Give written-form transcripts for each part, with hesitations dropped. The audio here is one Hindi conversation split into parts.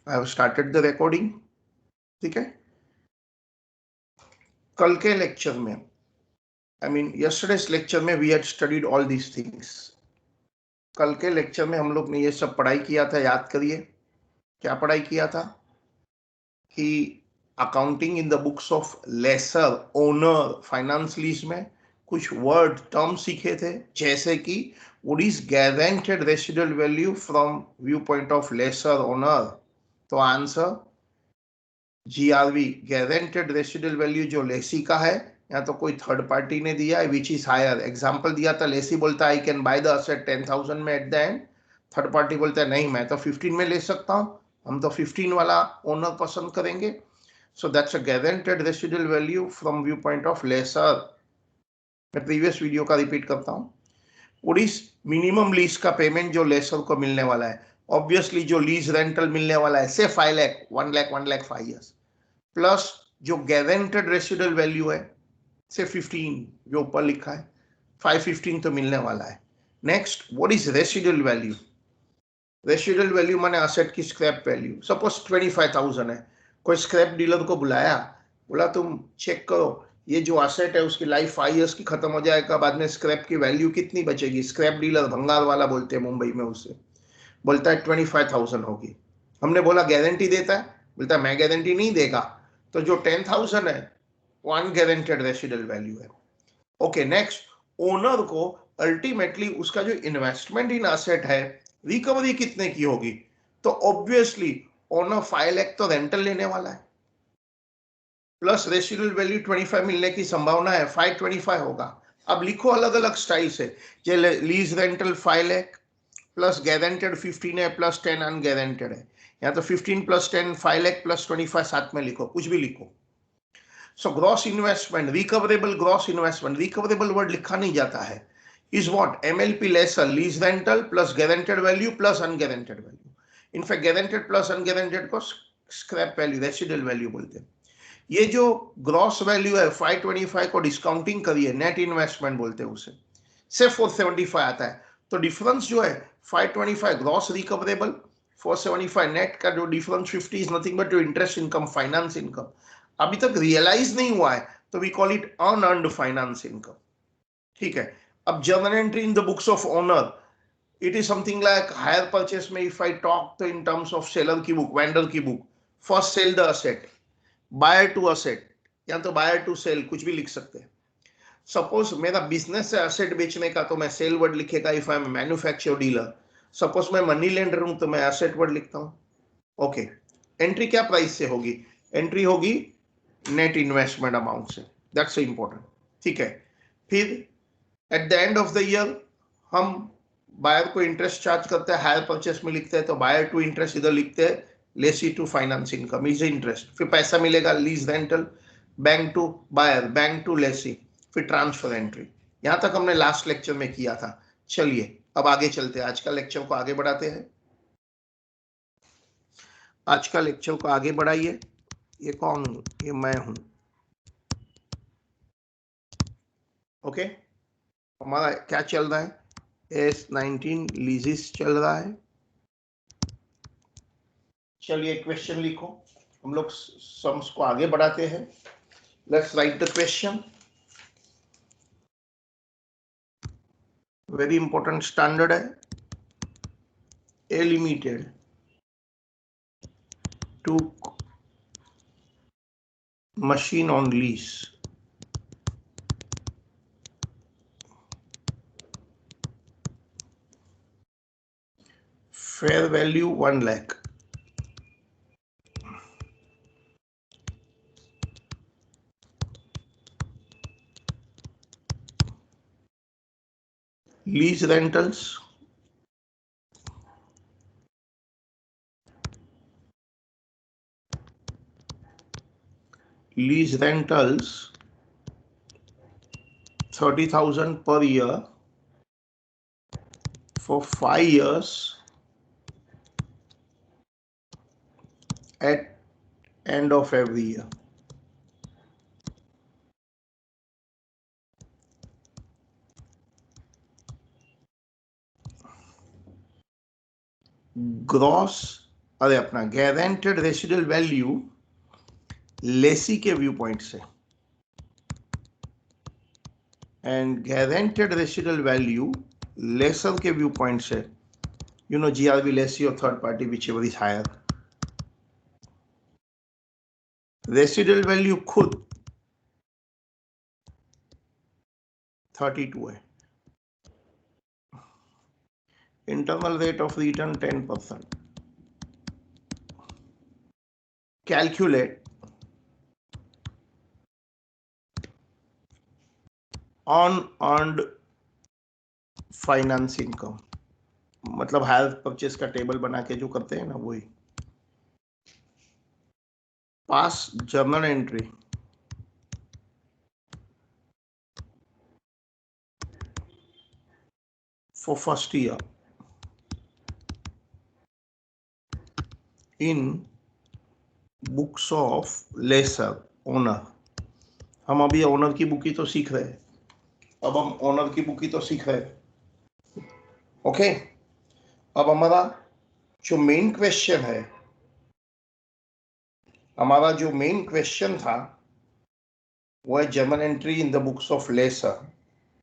I have started the recording. ठीक है, कल के लेक्चर में, आई मीन यस्टरडेज लेक्चर में we had studied all these things. कल के लेक्चर में हम लोग ने ये सब पढ़ाई किया था, याद करिए क्या पढ़ाई किया था कि accounting in the books of lessor owner finance lease में कुछ वर्ड टर्म सीखे थे, जैसे कि what is guaranteed residual value from view point of lessor owner. तो answer GRV, guaranteed residual value जो लेसी का है, या तो कोई थर्ड पार्टी ने दिया है विच इज हायर। एग्जांपल दिया था, लेसी बोलता है I can by the asset 10,000 में eight the and, third party बोलता है नहीं मैं तो 15 में ले सकता हूं, हम तो 15 वाला ओनर पसंद करेंगे। So that's a guaranteed residual value from view point of lessor. मैं प्रीवियस वीडियो का रिपीट करता हूं। व्हाट इज मिनिमम लीज का पेमेंट जो लेसर को मिलने वाला है, ऑब्वियसली जो लीज रेंटल मिलने वाला है से 5 लाख 1 लाख 1 लाख 5 ईयर्स, प्लस जो गारंटेड रेसिडुअल वैल्यू है से 15 जो ऊपर लिखा है, 515 तो मिलने वाला है। Next, what is residual value? Residual value माने असेट की स्क्रैप वैल्यू। सपोज 25,000 है, कोई स्क्रैप डीलर को बुलाया, बोला तुम चेक करो ये जो असेट है उसकी लाइफ 5 ईयर्स की खत्म हो जाएगा, बाद में स्क्रैप की वैल्यू कितनी बचेगी? स्क्रैप डीलर भंगार वाला बोलते हैं मुंबई में उसे, बोलता है 25,000 होगी। हमने बोला गारंटी देता है, बोलता है मैं गारंटी नहीं देगा। तो जो 10,000 है वो अनगारंटेड रेसिडुअल वैल्यू है। ओके, नेक्स्ट, ओनर को अल्टीमेटली उसका जो इन्वेस्टमेंट इन एसेट है रिकवरी कितने की होगी? तो ऑब्वियसली ओनर 5 लाख तो रेंटल लेने वाला है, प्लस रेसिडुअल वैल्यू 25 मिलने की संभावना है, 525 होगा। अब लिखो अलग अलग स्टाइल से, जे lease rental 5 lakh plus guaranteed 15 है प्लस 10 अनगारंटेड है, या तो 15 प्लस 10 5 लाख प्लस 25 साथ में लिखो, कुछ भी लिखो। So gross investment, recoverable gross investment, recoverable word लिखा नहीं जाता है, is what MLP lessor lease rental plus guaranteed value plus unguaranteed value. In fact guaranteed plus unguaranteed को स्क्रैप वैल्यू रेसिडुअल वैल्यू बोलते हैं। ये जो ग्रॉस वैल्यू है 525 को डिस्काउंटिंग करिए, नेट इन्वेस्टमेंट बोलते हैं उसे, से 475 आता है। तो डिफरेंस जो है 525 ग्रॉस रिकवरेबल, 475 नेट का जो difference 50 is nothing but your interest income, finance income. अभी तक रियलाइज नहीं हुआ है तो we call it unearned finance income. ठीक है, अब journal entry in the books of owner, it is something like hire purchase में इफ आई टॉक तो इन टर्म्स ऑफ सेलर की बुक, वेंडर की book, first sale the asset, buyer to asset, या तो बायर टू सेल कुछ भी लिख सकते हैं। सपोज मेरा बिजनेस है असेट बेचने का तो मैं सेल वर्ड लिखेगा if I am manufacture dealer. Suppose मैं मनी लेंडर हूं तो मैं एसेट वर्ड लिखता हूं। ओके, एंट्री क्या प्राइस से होगी? एंट्री होगी नेट इन्वेस्टमेंट अमाउंट से, दैट्स इंपॉर्टेंट। ठीक है, फिर eight the end of the year हम बायर को इंटरेस्ट चार्ज करते हैं, हायर परचेस में लिखते हैं तो बायर टू इंटरेस्ट इधर लिखते हैं, lessee to finance income is interest, फिर पैसा मिलेगा lease rental, bank to buyer, bank to lessee, फिर ट्रांसफर एंट्री। यहां तक हमने लास्ट लेक्चर में किया था। चलिए अब आगे चलते हैं, आज का लेक्चर को आगे बढ़ाते हैं। आज का लेक्चर को आगे बढ़ाइए। ये कौन हूं? ये मैं हूं। ओके, हमारा क्या चल रहा है? S19 लीजिस चल रहा है। चलिए क्वेश्चन लिखो, हम लोग सम्स को आगे बढ़ाते हैं। Let's write the question. Very important standard है। ए limited took machine on lease fair value 1 lakh, lease rentals 30,000 per year for 5 years at end of every year. Gross अरे अपना गारंटेड रेसिडुअल वैल्यू लेसी के व्यू पॉइंट से and guaranteed residual value lessor के व्यू पॉइंट से, you know GRV lessee or third party whichever is higher. Residual value खुद 32 है, internal rate of return 10%. Calculate unearned finance income, मतलब हायर परचेज का टेबल बना के जो करते हैं ना वही. पास journal entry for first year in books of lessor owner. हम अभी ओनर की बुक ही तो सीख रहे हैं, अब हम ओनर की बुक ही तो सीख रहे हैं. ओके, अब हमारा जो मेन क्वेश्चन है, हमारा जो मेन क्वेश्चन था वो है journal entry in the books of lessor,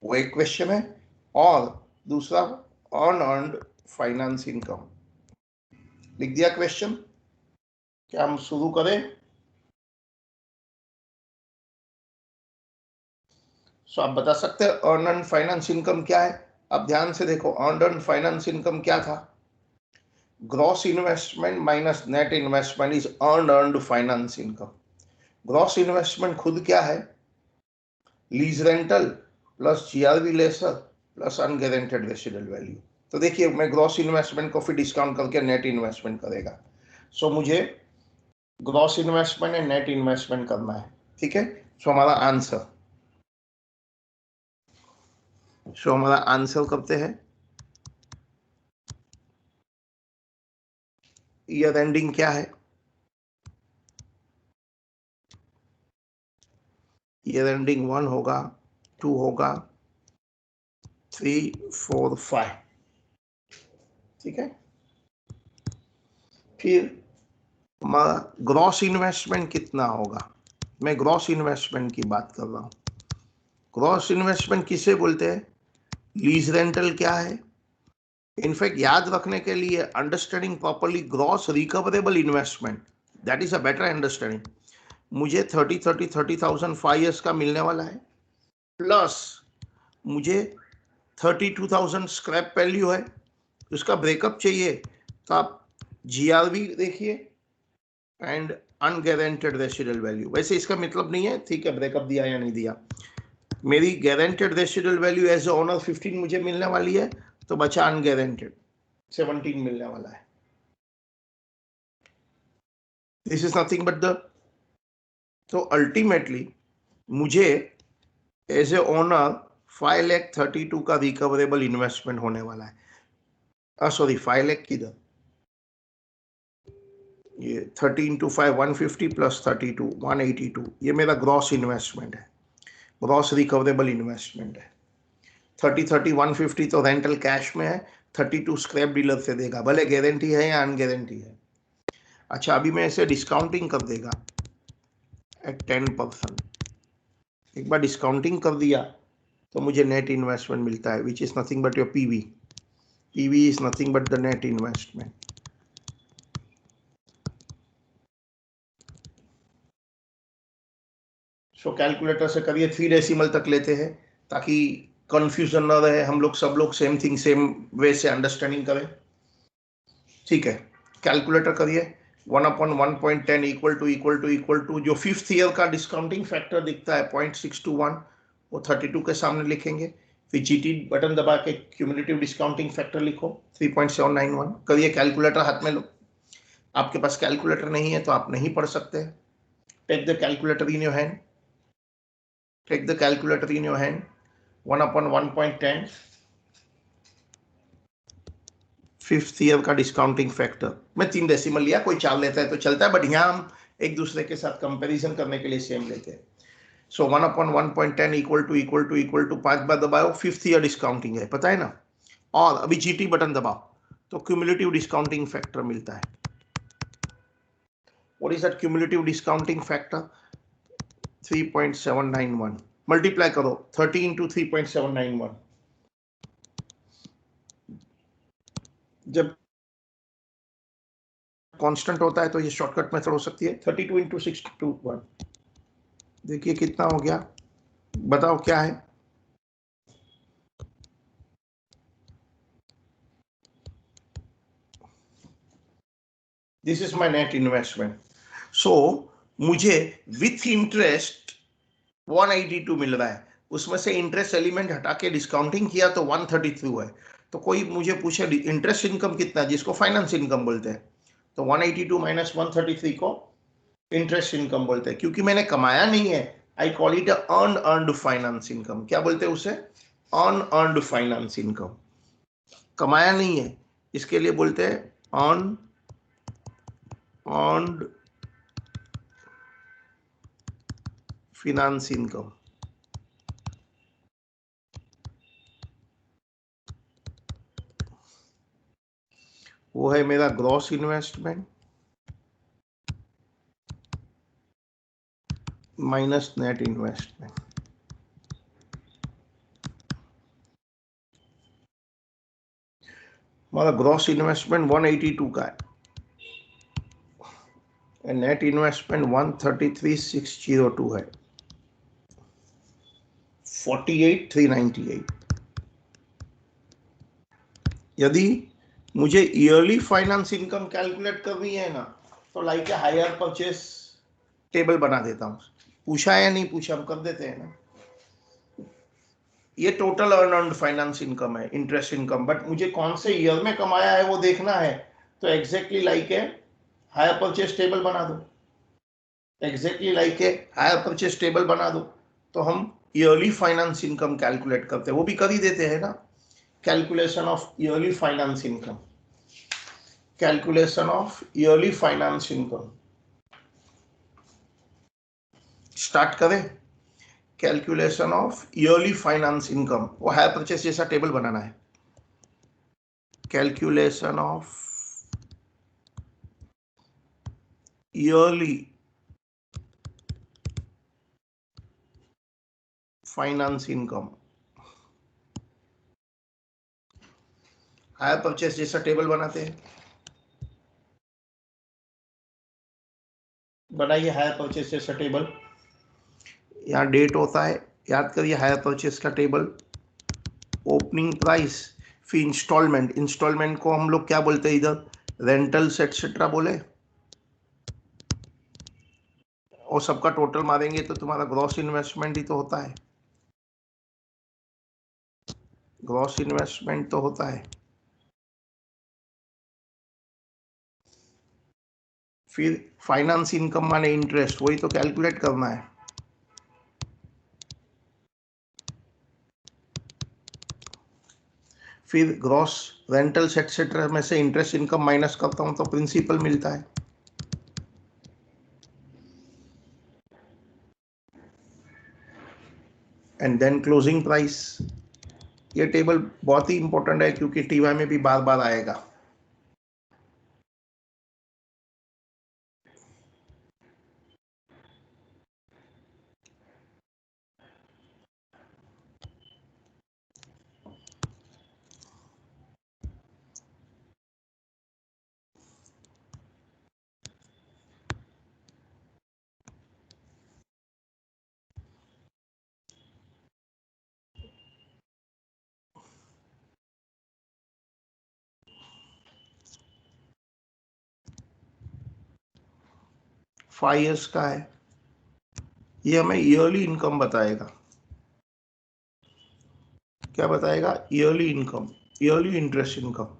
वो एक क्वेश्चन है. और दूसरा अनअर्न्ड फाइनेंस इनकम. लिख दिया क्वेश्चन. क्या हम शुरू करें? सो आप बता सकते हैं अर्न फाइनेंस इनकम क्या है. अब ध्यान से देखो, अर्न फाइनेंस इनकम क्या था? Gross investment minus net investment is earned finance income. Gross investment खुद क्या है? Lease rental plus GRV lessor plus unguaranteed residual value. तो देखिए, मैं ग्रॉस इन्वेस्टमेंट को फिर डिस्काउंट करके नेट इन्वेस्टमेंट करेगा. सो मुझे gross investment and net investment करना है. ठीक है, सो हमारा आंसर करते हैं. ईयर एंडिंग क्या है? ईयर एंडिंग 1 होगा, 2 होगा, 3, 4, 5. ठीक है. फिर हमारा ग्रॉस इन्वेस्टमेंट कितना होगा? मैं ग्रॉस इन्वेस्टमेंट की बात कर रहा हूं. ग्रॉस इन्वेस्टमेंट किसे बोलते हैं? लीज रेंटल क्या है? इनफैक्ट याद रखने के लिए, understanding properly gross recoverable investment, that is a better understanding. मुझे 30,000 5 years का मिलने वाला है, प्लस मुझे 32,000 स्क्रैप वैल्यू है. उसका ब्रेकअप चाहिए तो आप जीआरवी देखिए एंड अनगारंटेड रेसिडुअल वैल्यू. वैसे इसका मतलब नहीं है, ठीक है, ब्रेकअप दिया या नहीं दिया. मेरी guaranteed residual value as a owner 15 मुझे मिलने वाली है, तो बचा अनगारंटेड 17 मिलने वाला है. This is nothing but the. तो अल्टीमेटली मुझे एज ए ओनर 5,32,000 का रिकवरेबल इन्वेस्टमेंट होने वाला है. सॉरी, 5 लाख किधर, ये 13 into 5 150 प्लस 32 182, ये मेरा ग्रॉस इन्वेस्टमेंट है, ग्रॉस रिकवरेबल इन्वेस्टमेंट है. 30 150 तो रेंटल कैश में है, 32 स्क्रैप डीलर से देगा, भले गारंटी है या अनगारंटी है. अच्छा, अभी मैं इसे डिस्काउंटिंग कर देगा एट 10%. एक बार डिस्काउंटिंग कर दिया तो मुझे नेट इन्वेस्टमेंट मिलता है, which is nothing but your PV. PV is nothing but the net investment. So calculator से करिए, 3 डेसिमल तक लेते हैं ताकि कंफ्यूजन ना रहे, हम लोग सब लोग सेम थिंग सेम वे से अंडरस्टैंडिंग करें. ठीक है, कैलकुलेटर करिए. 1/1.10 इक्वल टू जो 5th ईयर का डिस्काउंटिंग फैक्टर दिखता है 0.621, वो 32 के सामने लिखेंगे. फिर जीटी बटन दबा के क्यूमुलेटिव डिस्काउंटिंग फैक्टर लिखो 3.791. करिए, कैलकुलेटर हाथ में लो. आपके पास कैलकुलेटर नहीं है तो आप नहीं पढ़ सकते. Take the calculator in your hand. Take the calculator in your hand. 1/1.10 5th year का डिस्काउंटिंग फैक्टर. मैं 3 डेसिमल लिया, कोई 4 लेता है तो चलता है, बट यहाँ हम एक दूसरे के साथ कंपैरिजन करने के लिए सेम लेते हैं. सो 1/1.10 इक्वल टू 5 बार दबाओ, 5th ईयर डिस्काउंटिंग है, पता है ना. और अभी जीटी बटन दबाओ तो क्यूमुलेटिव डिस्काउंटिंग फैक्टर मिलता है. What is that cumulative discounting factor? 3.791. Multiply करो 30 इंटू 3.791. जब कांस्टेंट होता है तो ये शॉर्टकट मेथड हो सकती है. 32 इंटू 621. देखिए कितना हो गया, बताओ क्या है. This is my net investment. So मुझे विथ इंटरेस्ट 182 मिल रहा है. उसमें से इंटरेस्ट एलिमेंट हटा के डिस्काउंटिंग किया तो 132 है. तो कोई मुझे पूछे इंटरेस्ट इनकम कितना है, जिसको फाइनेंस इनकम बोलते हैं, तो 182 माइनस 133 को इंटरेस्ट इनकम बोलते हैं. क्योंकि मैंने कमाया नहीं है, I call it earned finance income. क्या बोलते हैं उसे? Earned finance income. कमाया नहीं है, इसके लिए बोलते हैं अर्नड फाइनेंस इनकम. वो है मेरा gross investment minus net investment. हमारा ग्रॉस इन्वेस्टमेंट 182 का है, नेट इन्वेस्टमेंट 133,602 है. 48,398. यदि मुझे ईयरली फाइनेंस इनकम कैलकुलेट करनी है ना, तो लाइक हायर परचेस टेबल बना देता हूं. पूछा या नहीं पूछा, हम कर देते हैं ना. ये टोटल अर्नड फाइनेंस इनकम है, इंटरेस्ट इनकम. बट मुझे कौन से ईयर में कमाया है वो देखना है, तो एग्जैक्टली लाइक है हायर परचेस टेबल बना दो. एग्जैक्टली लाइक है हायर परचेस टेबल बना दो, तो हम ईयरली फाइनेंस इनकम कैलकुलेट करते हैं. वो भी कर ही देते हैं ना. Calculation of yearly finance income. Calculation of yearly finance income start करें. Calculation of yearly finance income, वो हायर परचेस जैसा टेबल बनाना है. Calculation of yearly finance income, hire purchase जैसा टेबल बनाते हैं. बनाइए हायर परचेस जैसा टेबल. यहाँ डेट होता है, याद करिए हायर परचेस का टेबल. ओपनिंग प्राइस, फिर इंस्टॉलमेंट. इंस्टॉलमेंट को हम लोग क्या बोलते हैं इधर? रेंटल्स एक्सेट्रा बोले. और सबका टोटल मारेंगे तो तुम्हारा ग्रॉस इन्वेस्टमेंट ही तो होता है. ग्रॉस इन्वेस्टमेंट तो होता है. फिर फाइनेंस इनकम माने इंटरेस्ट, वही तो कैलकुलेट करना है. फिर ग्रॉस रेंटल्स एक्सेट्रा में से इंटरेस्ट इनकम माइनस करता हूं तो प्रिंसिपल मिलता है. And then closing price. ये टेबल बहुत ही इंपॉर्टेंट है क्योंकि टीवाई में भी बार बार आएगा. फाइव ईयर्स का है. ये हमें ईयरली इनकम बताएगा. क्या बताएगा? Yearly income, yearly interest income.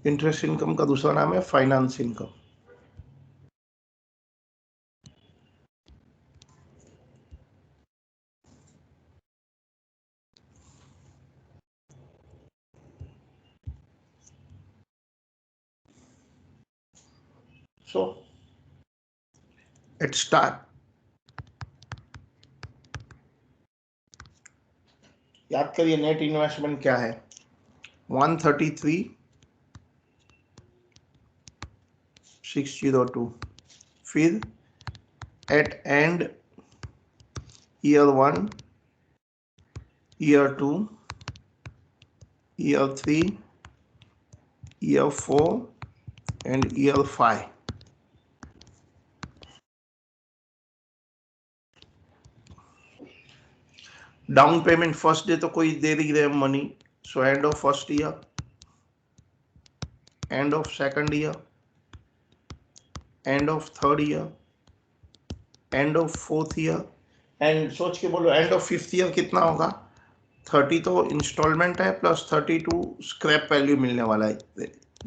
Interest income का दूसरा नाम है finance income. So it start. याद करिए नेट इन्वेस्टमेंट क्या है? 133,602. फिर at end year 1, year 2, year 3, year 4 and year 5. Down payment first day तो कोई दे ही रहे money, so end of first year, end of second year, end of third year, end of fourth year, end सोच के बोलो एंड ऑफ फिफ्थ ईयर कितना होगा. 30 तो इंस्टॉलमेंट है प्लस 32 स्क्रैप वैल्यू मिलने वाला है,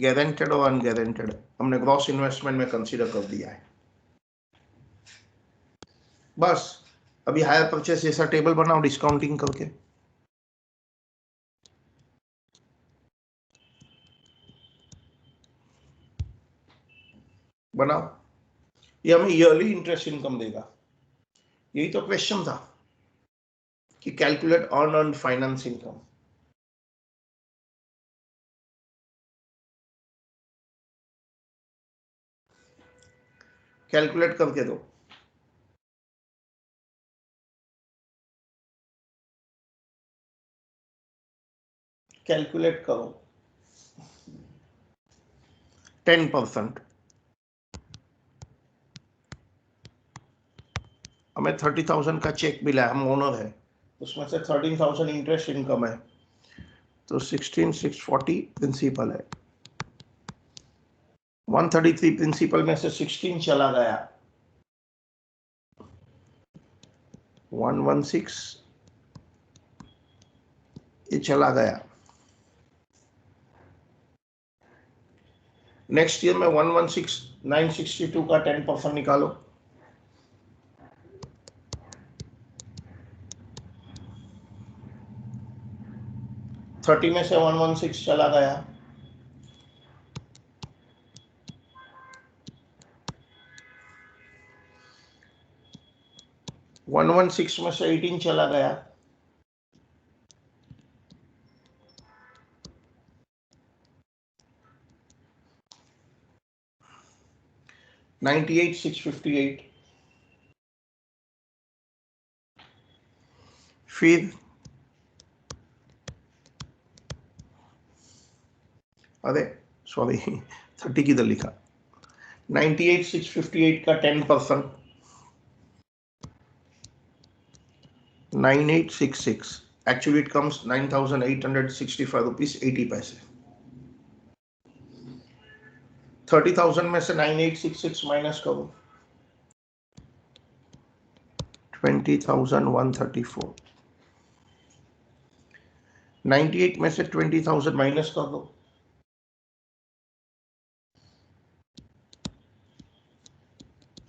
गारंटेड और अनगारंटेड हमने ग्रॉस इन्वेस्टमेंट में कंसीडर कर दिया है. बस अभी हायर परचेस जैसा टेबल बनाओ डिस्काउंटिंग करके. बनाओ, ये हमें ईयरली इंटरेस्ट इनकम देगा. यही तो क्वेश्चन था कि calculate earn finance income. Calculate करके दो. कैलकुलेट करो. 10%. हमें 30,000 का चेक मिला, हम ओनर है, उसमें से 13,000 इंटरेस्ट इनकम है, तो 16,640 प्रिंसिपल है. 133 प्रिंसिपल में से 16 चला गया, 116 ये चला गया. नेक्स्ट ईयर में 116,962 का 10% निकालो. थर्टी में से 116 चला गया, 116 में से 18 चला गया, 98,658. फिर अरे सॉरी 30 किधर लिखा, 98,658 का 10%, 9866, actually it comes 9,865 rupees 80 पैसे. 30,000 में से 9866 माइनस करो, 20,134. 98 में से 20,000 माइनस कर दो,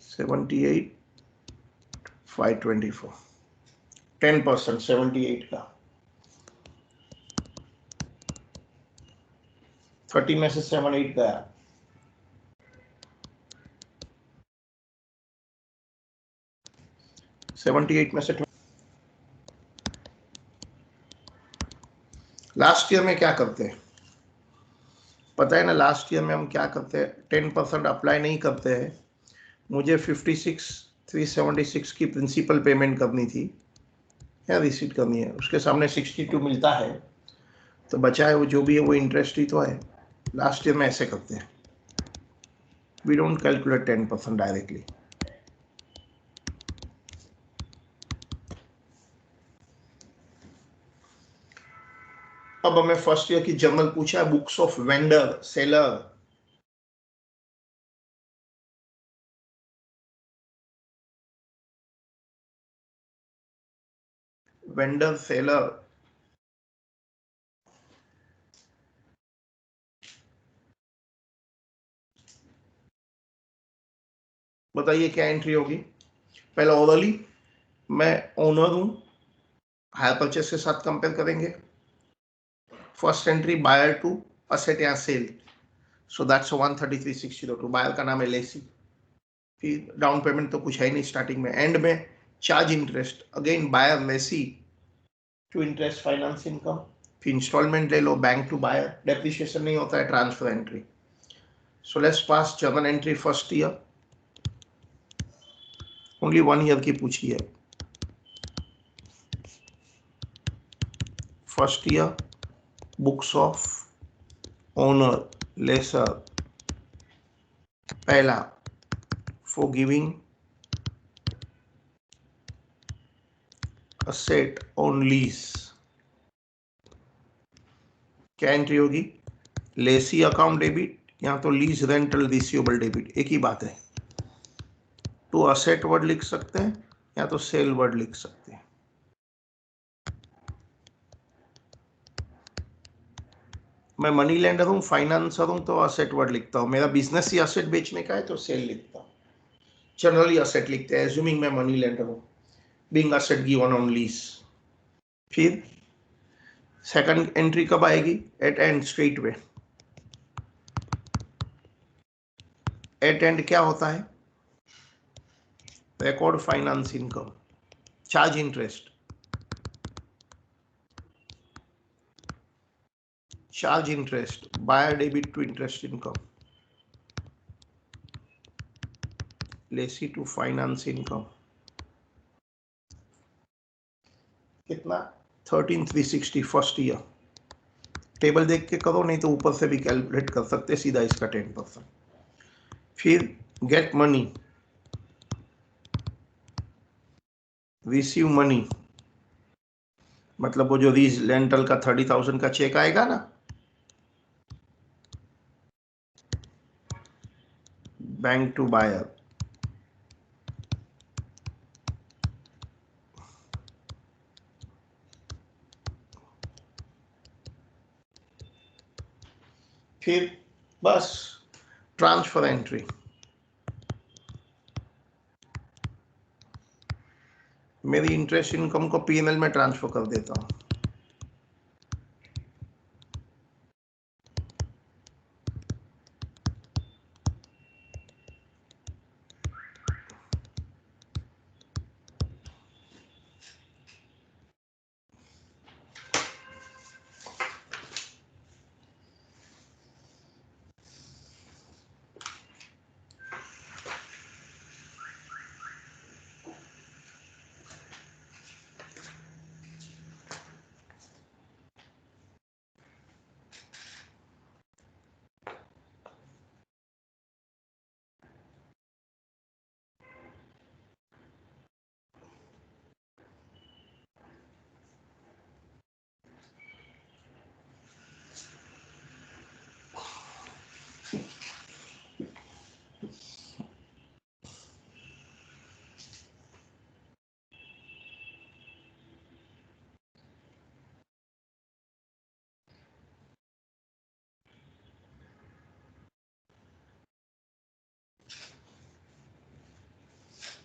78,524. 10% 78 का, 30 में से 78 गया, 78 में से लास्ट ईयर में क्या करते हैं पता है ना. लास्ट ईयर में हम क्या करते हैं, 10% अप्लाई नहीं करते हैं. मुझे 56,376 की प्रिंसिपल पेमेंट करनी थी या रिसीट करनी है, उसके सामने 62 मिलता है, तो बचा है वो जो भी है वो इंटरेस्ट ही तो है. लास्ट ईयर में ऐसे करते हैं, वी डोंट कैलकुलेट 10% डायरेक्टली. अब हमें फर्स्ट ईयर की जर्नल पूछा है, books of vendor seller. Vendor seller बताइए क्या एंट्री होगी. पहले ओरली मैं ओनर हूं, हायर परचेस के साथ कंपेयर करेंगे. First entry buyer to asset या सेल, सो दैट्स 133,602. बायर का नाम है लेसी. फिर डाउन पेमेंट तो कुछ है नहीं स्टार्टिंग में. एंड में charge interest, again buyer lessee to interest finance income. फिर इंस्टॉलमेंट ले लो, बैंक टू बायर, डेप्रिसिएशन नहीं होता है, transfer entry. So let's pass journal entry first year. Only 1 year की पूछी है। First year books of owner lessor, पहला forgiving asset on lease, क्या एंट्री होगी? लेसी अकाउंट डेबिट या तो लीज रेंटल रिसीवेबल डेबिट, एक ही बात है। तो असेट वर्ड लिख सकते हैं या तो सेल वर्ड लिख सकते हैं। मैं मनी लेंडर हूं, फाइनेंसर हूं, तो असेट वर्ड लिखता हूं। मेरा बिजनेस ही असेट बेचने का है तो सेल लिखता हूं। जनरली असेट लिखते हैं, एज्यूमिंग मैं मनी लेंडर हूं, being asset given on lease. फिर सेकंड एंट्री कब आएगी? At end, straight way. At end क्या होता है? Record finance income, charge interest, charge interest, buyer debit to interest income, lessee to finance income, कितना? 13,360 फर्स्ट ईयर। टेबल देख के करो, नहीं तो ऊपर से भी कैलकुलेट कर सकते सीधा इसका 10%। फिर गेट मनी, रिसीव मनी, मतलब वो जो लीज रेंटल का 30,000 का चेक आएगा ना, बैंक टू बायर, फिर बस ट्रांसफर एंट्री। मेरी इंटरेस्ट इनकम को पीएनएल में ट्रांसफर कर देता हूं।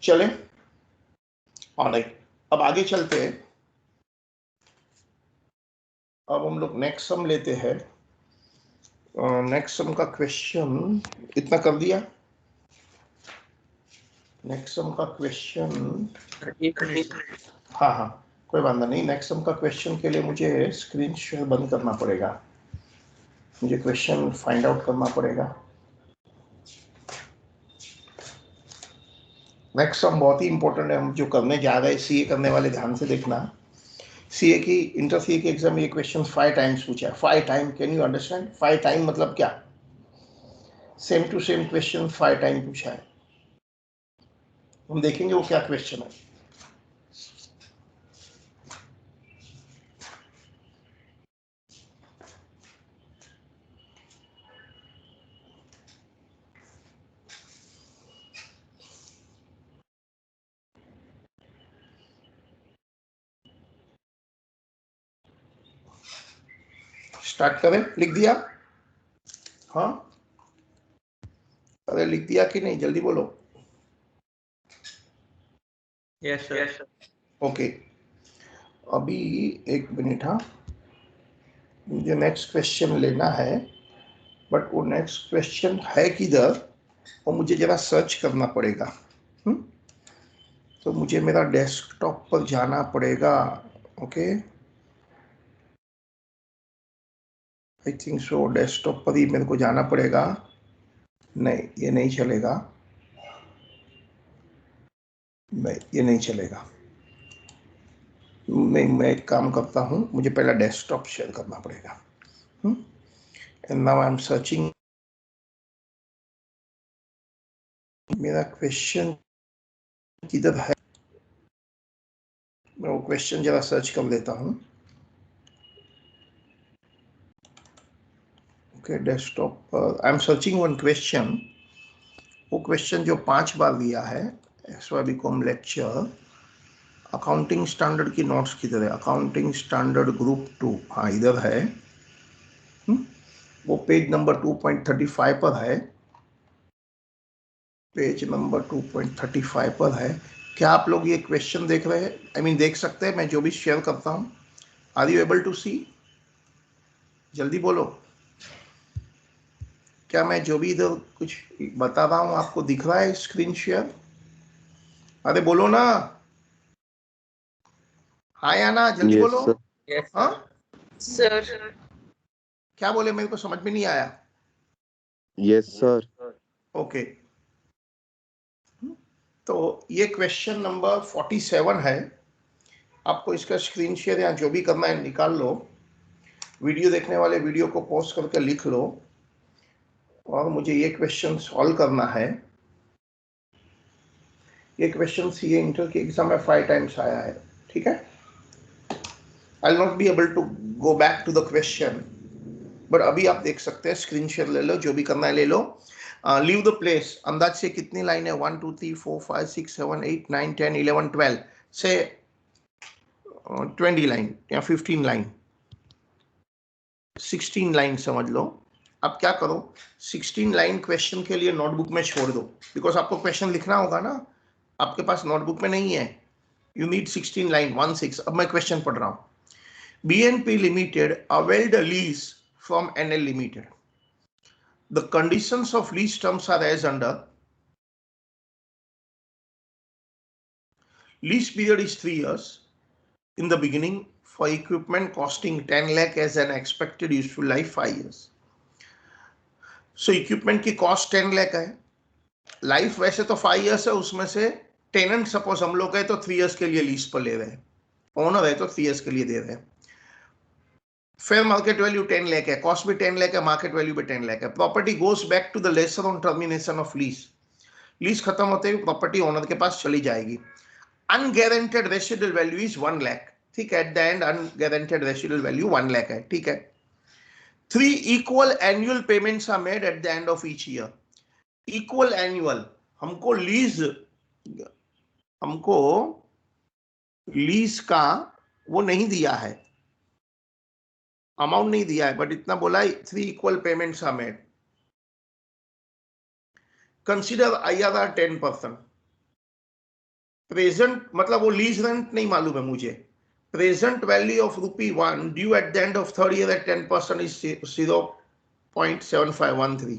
चले, ऑलराइट, अब आगे चलते हैं। अब हम लोग नेक्स्ट सम लेते हैं। नेक्स्ट सम का क्वेश्चन इतना कर दिया। नेक्स्ट सम का क्वेश्चन, हाँ हाँ कोई बात नहीं। नेक्स्ट सम का क्वेश्चन के लिए मुझे स्क्रीन शेयर बंद करना पड़ेगा, मुझे क्वेश्चन फाइंड आउट करना पड़ेगा। नेक्स्ट सम बहुत ही इंपॉर्टेंट है, हम जो करने जा रहे हैं सीए करने वाले ध्यान से देखना। सीए की, इंटर सीए के एग्जाम में ये क्वेश्चन 5 टाइम्स पूछा है। 5 time, can you understand? 5 time मतलब क्या? Same to same question 5 time पूछा है। हम देखेंगे वो क्या क्वेश्चन है। स्टार्ट करें? लिख दिया? हाँ, अरे लिख दिया कि नहीं? जल्दी बोलो। Yes sir. ओके, अभी एक मिनट। हाँ, मुझे नेक्स्ट क्वेश्चन लेना है, बट वो नेक्स्ट क्वेश्चन है किधर, और मुझे जरा सर्च करना पड़ेगा। तो मुझे मेरा डेस्कटॉप पर जाना पड़ेगा। Okay, I think so desktop पर ही मेरे को जाना पड़ेगा। नहीं, ये नहीं चलेगा। नहीं, ये नहीं चलेगा। मैं एक काम करता हूँ, मुझे पहला डेस्कटॉप शेयर करना पड़ेगा। And now I am searching. मेरा क्वेश्चन किधर है? मैं वो क्वेश्चन जरा सर्च कर लेता हूँ। ओके, डेस्कटॉप पर I am searching one question. वो क्वेश्चन जो 5 बार दिया है, SYBCom लेक्चर अकाउंटिंग स्टैंडर्ड की नोट्स किधर है? अकाउंटिंग स्टैंडर्ड ग्रुप 2, हाँ इधर है। वो पेज नंबर 2.35 पर है। पेज नंबर 2.35 पर है। क्या आप लोग ये क्वेश्चन देख रहे हैं? आई मीन देख सकते हैं मैं जो भी शेयर करता हूँ? आर यू एबल टू सी? जल्दी बोलो, क्या मैं जो भी इधर कुछ बता रहा हूँ आपको दिख रहा है स्क्रीन शेयर? अरे बोलो ना, हाँ या ना, जल्दी Yes, बोलो। sir. Yes, हाँ, sir. क्या बोले? मेरे को समझ में नहीं आया। Yes, sir. ओके, तो ये क्वेश्चन नंबर 47 है। आपको इसका स्क्रीन शेयर या जो भी करना है निकाल लो। वीडियो देखने वाले वीडियो को पॉज करके लिख लो, और मुझे ये क्वेश्चन सॉल्व करना है। ये क्वेश्चन सीए इंटर के एग्जाम में 5 टाइम्स आया है, ठीक है? I will not be able to go back to the question, but अभी आप देख सकते हैं। स्क्रीन शेयर ले लो, जो भी करना है ले लो। Leave the place. अंदाज से कितनी लाइन है? 1 2 3 4 5 6 7 8 9 10 11 12 से 20 लाइन या 15 लाइन, 16 लाइन समझ लो। अब क्या करो, 16 लाइन क्वेश्चन के लिए नोटबुक में छोड़ दो, बिकॉज आपको क्वेश्चन लिखना होगा ना, आपके पास नोटबुक में नहीं है। You need 16 line 16। अब मैं क्वेश्चन पढ़ रहा हूं। BNP Limited availed a lease from NL Limited. The conditions of lease terms are as under. Lease period is 3 years. In the beginning, for equipment costing 10 lakh as an expected useful life 5 years. So equipment की cost 10 lakh है, लाइफ वैसे तो 5 years है, उसमें से टेनेंट सपोज हम लोग है तो 3 years के लिए लीज पर ले रहे हैं, ओनर है तो 3 years के लिए दे रहे हैं। फेयर मार्केट वैल्यू 10 लाख है, कॉस्ट भी 10 लाख है, मार्केट वैल्यू भी 10 लाख है। Property goes back to the lessor on termination of lease. Lease खत्म होते ही प्रॉपर्टी ओनर के पास चली जाएगी। Unguaranteed residual value is 1 lakh, ठीक है? At the end unguaranteed residual value 1 lakh है, ठीक है? 3 equal annual payments are made at the end of each year. Equal annual, हमको लीज का वो नहीं दिया है, अमाउंट नहीं दिया है, बट इतना बोला है 3 equal payments are made. Consider IRR 10%। Present मतलब वो लीज रेंट नहीं मालूम है मुझे। Present value of ₹1 due at the end of third year at 10% is 0.7513।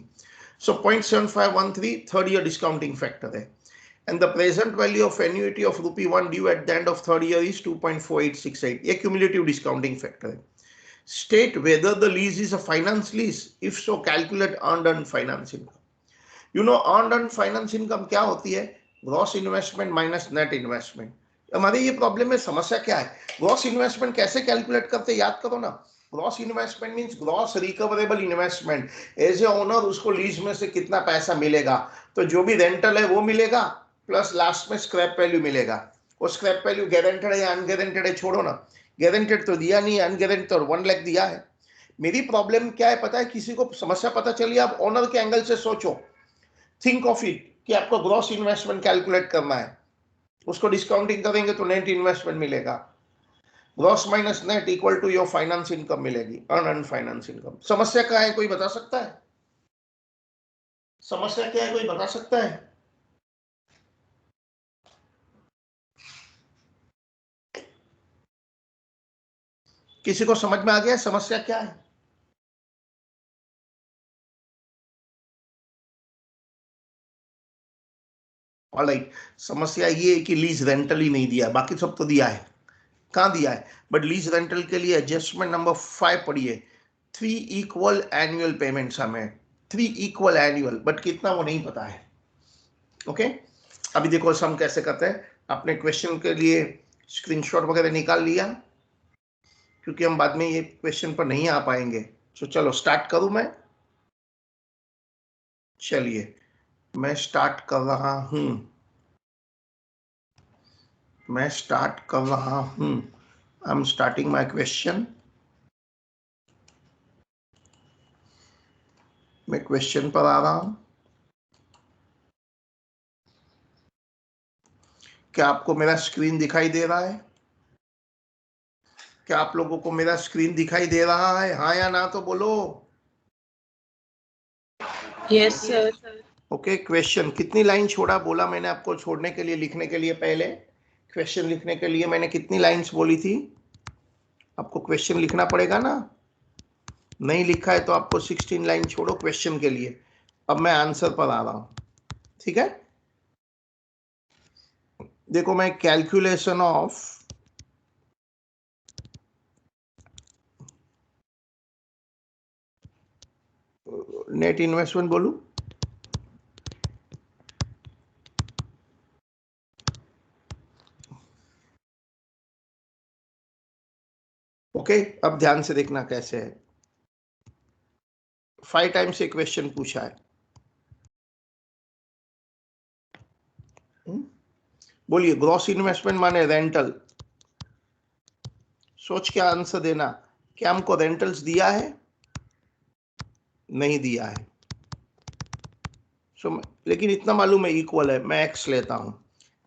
सो 0.7513 थर्ड ईयर डिस्काउंटिंग फैक्टर है। And the present value of annuity of ₹1 due at the end of third year is 2.4868. ये cumulative discounting factor है। State whether the lease is a finance lease. If so, calculate earned and finance income. You know earned and finance income क्या होती है? Gross investment minus net investment. हमारे ये प्रॉब्लम में समस्या क्या है? ग्रॉस इन्वेस्टमेंट कैसे कैलकुलेट करते, याद करो ना। Gross investment means gross recoverable investment. As a owner उसको लीज में से कितना पैसा मिलेगा, तो जो भी रेंटल है वो मिलेगा, प्लस लास्ट में स्क्रैप वैल्यू मिलेगा। वो स्क्रैप वैल्यू गारंटेड है या अनगारंटेड है छोड़ो ना, गारंटेड तो दिया नहीं, अनगारंटेड तो 1 लाख दिया है। मेरी प्रॉब्लम क्या है पता है? किसी को समस्या पता चली, आप ओनर के एंगल से सोचो, थिंक ऑफ इट कि आपको ग्रॉस इन्वेस्टमेंट कैलकुलेट करना है, उसको डिस्काउंटिंग करेंगे तो नेट इन्वेस्टमेंट मिलेगा। Gross minus net equal to your finance income मिलेगी, अर्न फाइनेंस इनकम। समस्या क्या है, कोई बता सकता है? समस्या क्या है, कोई बता सकता है? किसी को समझ में आ गया समस्या क्या है? ऑलराइट, समस्या ये है कि लीज रेंटल ही नहीं दिया, बाकी सब तो दिया है। कहां दिया है? बट लीज रेंटल के लिए एडजस्टमेंट नंबर 5 पढ़िए। 3 इक्वल एनुअल पेमेंट्स हमें, 3 इक्वल एनुअल, बट कितना वो नहीं पता है। ओके, अभी देखो हम कैसे करते हैं। आपने क्वेश्चन के लिए स्क्रीनशॉट वगैरह निकाल लिया? क्योंकि हम बाद में ये क्वेश्चन पर नहीं आ पाएंगे। तो चलो स्टार्ट करूं मैं? चलिए मैं स्टार्ट कर रहा हूं। I am starting my question. मैं क्वेश्चन पर आ रहा हूं। क्या आपको मेरा स्क्रीन दिखाई दे रहा है? क्या आप लोगों को मेरा स्क्रीन दिखाई दे रहा है? हाँ या ना तो बोलो। Yes sir. ओके, क्वेश्चन कितनी लाइन छोड़ा बोला मैंने आपको छोड़ने के लिए, लिखने के लिए? पहले क्वेश्चन लिखने के लिए मैंने कितनी लाइंस बोली थी? आपको क्वेश्चन लिखना पड़ेगा ना? नहीं लिखा है तो आपको 16 लाइन छोड़ो क्वेश्चन के लिए। अब मैं आंसर पर आ रहा हूं, ठीक है? देखो, मैं कैलकुलेशन ऑफ नेट इन्वेस्टमेंट बोलूं? ओके, अब ध्यान से देखना कैसे है। 5 टाइम्स ये क्वेश्चन पूछा है। बोलिए, ग्रॉस इन्वेस्टमेंट माने रेंटल। सोच के आंसर देना। क्या हमको रेंटल्स दिया है? नहीं दिया है। लेकिन इतना मालूम है इक्वल है, मैं एक्स लेता हूं।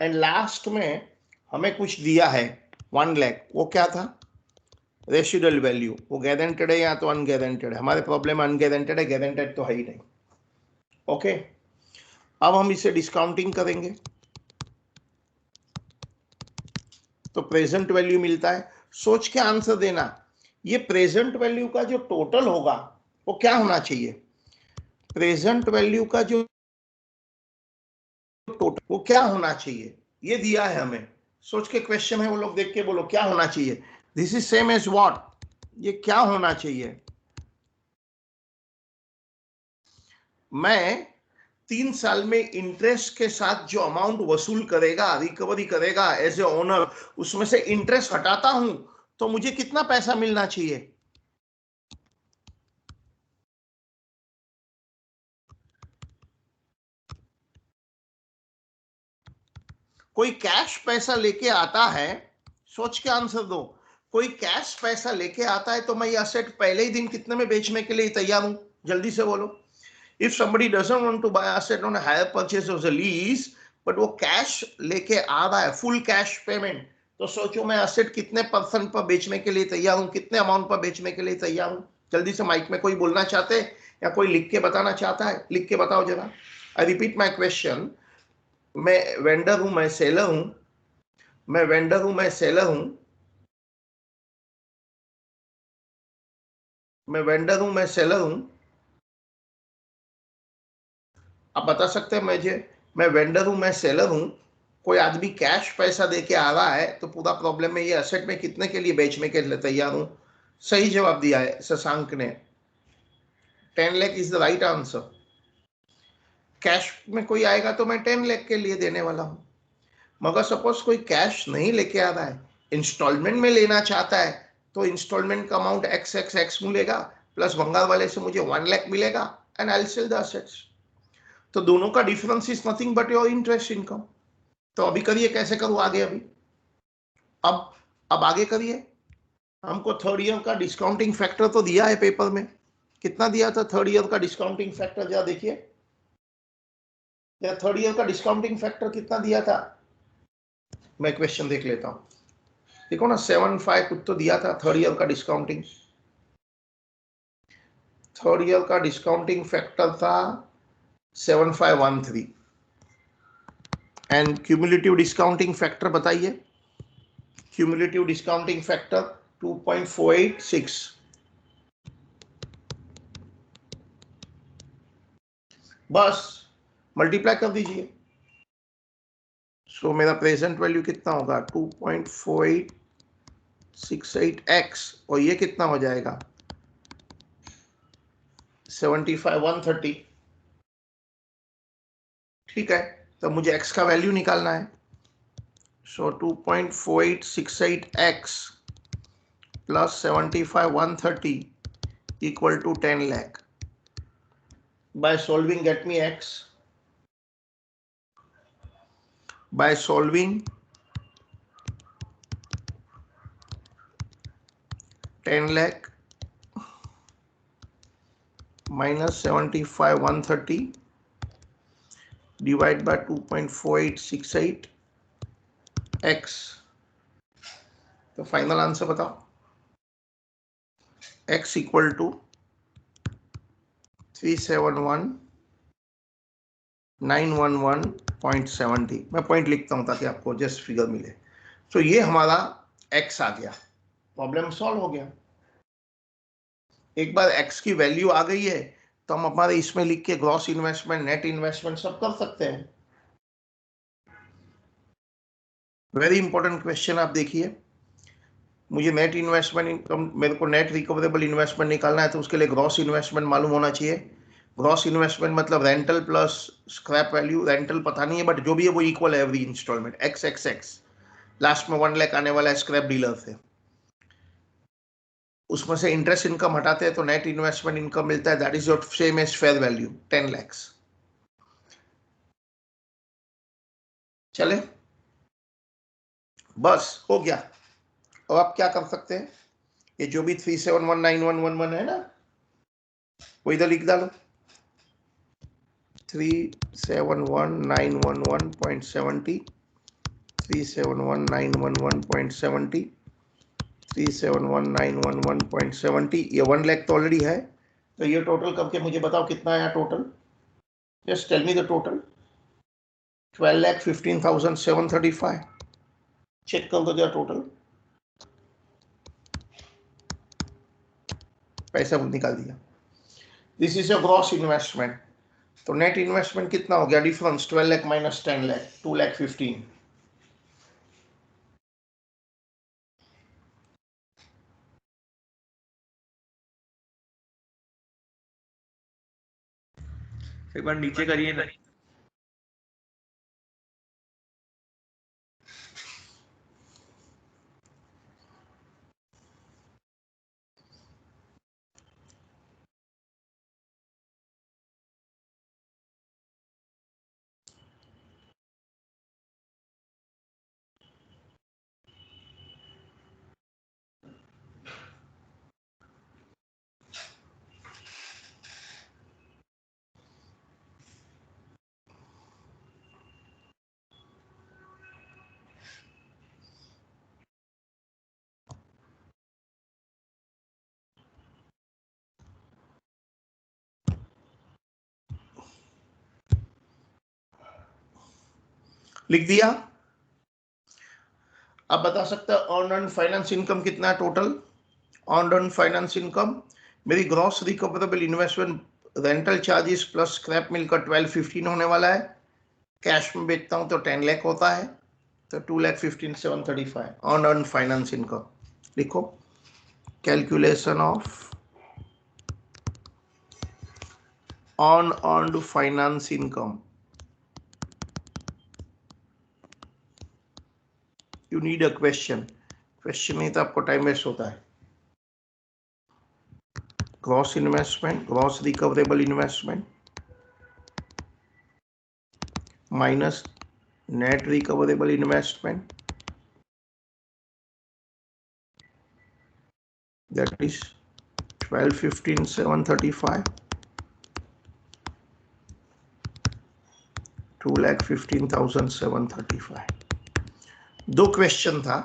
एंड लास्ट में हमें कुछ दिया है 1 लाख। वो क्या था? Residual value. वो गारंटेड है या तो अनगारंटेड है? हमारे प्रॉब्लम अनगारंटेड है, गारंटेड तो है ही नहीं। ओके, अब हम इसे डिस्काउंटिंग करेंगे तो प्रेजेंट वैल्यू मिलता है। सोच के आंसर देना। ये प्रेजेंट वैल्यू का जो टोटल होगा वो क्या होना चाहिए? प्रेजेंट वैल्यू का जो टोटल वो क्या होना चाहिए? ये दिया है हमें। सोच के क्वेश्चन है, वो लोग देख के बोलो क्या होना चाहिए। This is same as what? ये क्या होना चाहिए? मैं 3 साल में इंटरेस्ट के साथ जो अमाउंट वसूल करेगा, रिकवरी करेगा एज ए ओनर, उसमें से इंटरेस्ट हटाता हूं तो मुझे कितना पैसा मिलना चाहिए? कोई कैश पैसा लेके आता है, सोच के आंसर दो। कोई कैश पैसा लेके आता है तो मैं ये असेट पहले ही दिन कितने में बेचने के लिए तैयार हूं? जल्दी से बोलो। If somebody doesn't want to buy asset on a higher purchase of the lease, but वो कैश लेके आ रहा है, फुल कैश पेमेंट, तो सोचो मैं असेट कितने परसेंट पर बेचने के लिए तैयार हूं, कितने अमाउंट पर बेचने के लिए तैयार हूं? जल्दी से माइक में कोई बोलना चाहते हैं या कोई लिख के बताना चाहता है? लिख के बताओ जरा। I repeat my question. मैं वेंडर हूं, मैं सेलर हूं। मैं वेंडर हूं, मैं सेलर हूं। मैं वेंडर हूं, मैं सेलर हूं। आप बता सकते हैं मुझे? मैं वेंडर हूं, मैं सेलर हूं। कोई आदमी कैश पैसा दे के आ रहा है तो पूरा प्रॉब्लम है ये असेट में कितने के लिए बेचने के लिए तैयार हूं? सही जवाब दिया है शशांक ने। 10 lakh is the right answer. Cash में कोई आएगा तो मैं 10 लाख के लिए देने वाला हूं। मगर सपोज कोई कैश नहीं लेके आ रहा है, इंस्टॉलमेंट में लेना चाहता है, तो इंस्टॉलमेंट का अमाउंट एक्स एक्स एक्स मिलेगा, प्लस बंगाल वाले से मुझे 1 लाख मिलेगा and I will sell the assets. तो दोनों का difference is nothing but your interest income. तो अभी करिए, कैसे करूं आगे? अभी अब अब आगे करिए। हमको थर्ड ईयर का डिस्काउंटिंग फैक्टर तो दिया है पेपर में। कितना दिया था थर्ड ईयर का डिस्काउंटिंग फैक्टर? जरा देखिए, थर्ड ईयर का डिस्काउंटिंग फैक्टर कितना दिया था? मैं क्वेश्चन देख लेता हूं। देखो ना, 7.5 कुछ तो दिया था थर्ड ईयर का डिस्काउंटिंग। थर्ड ईयर का डिस्काउंटिंग फैक्टर था 7513। एंड क्यूमुलेटिव डिस्काउंटिंग फैक्टर बताइए। Cumulative discounting factor 2.486। बस मल्टीप्लाई कर दीजिए। सो मेरा प्रेजेंट वैल्यू कितना होगा? 2.4868x, और ये कितना हो जाएगा? 75,130। ठीक है, तो मुझे x का वैल्यू निकालना है। So 2.4868x plus 75,130 equal to 10 lakh. By solving, get me x. By solving 10 lakh minus 75,130 divide by 2.4868 x. तो फाइनल आंसर बताओ. x equal to 371,911.70. मैं पॉइंट लिखता हूं ताकि आपको जस्ट फिगर मिले. तो ये हमारा x आ गया. प्रॉब्लम सॉल्व हो गया. एक बार x की वैल्यू आ गई है तो हम हमारे इसमें लिख के ग्रॉस इन्वेस्टमेंट, नेट इन्वेस्टमेंट सब कर सकते हैं. वेरी इंपॉर्टेंट क्वेश्चन आप देखिए. मुझे नेट इन्वेस्टमेंट इनकम, मेरे को नेट रिकवरेबल इन्वेस्टमेंट निकालना है तो उसके लिए ग्रॉस इन्वेस्टमेंट मालूम होना चाहिए. ग्रॉस इन्वेस्टमेंट मतलब rental plus scrap value. Rental पता नहीं है बट जो भी है वो इक्वल है every instalment. X x x. Last में 1 लाख आने वाला है स्क्रैप डीलर से. उसमें से इंटरेस्ट इनकम हटाते हैं तो नेट इन्वेस्टमेंट इनकम मिलता है. That is your same as fair value 10 lakhs. चले बस हो गया. अब आप क्या कर सकते हैं, ये जो भी 3719111 है ना वो इधर लिख डालो. 371,911.70, 371,911.70, 371,911.70. ये 1 लाख तो ऑलरेडी है. तो ये टोटल करके मुझे बताओ कितना आया total. Just tell me the total. 12,15,735. Check कर दो जरा टोटल. पैसा निकाल दिया. This is a gross investment. तो नेट इन्वेस्टमेंट कितना हो गया डिफरेंस. 12 लाख माइनस 10 लाख, 2,15,000. एक बार नीचे करिए ना. लिख दिया. अब बता सकता है अर्न फाइनेंस इनकम कितना है टोटल. अर्न फाइनेंस इनकम मेरी gross recoverable investment rental charges plus scrap मिलकर 12,15 होने वाला है. कैश में बेचता हूं तो 10 लाख होता है. तो 2,15,735 अर्न फाइनेंस इनकम. लिखो calculation of unearned finance income. You need a question. Question नहीं तो आपको टाइम वेस्ट होता है. Gross investment, gross recoverable investment minus net recoverable investment, that is 12,15,735, 2,15,735. दो क्वेश्चन था.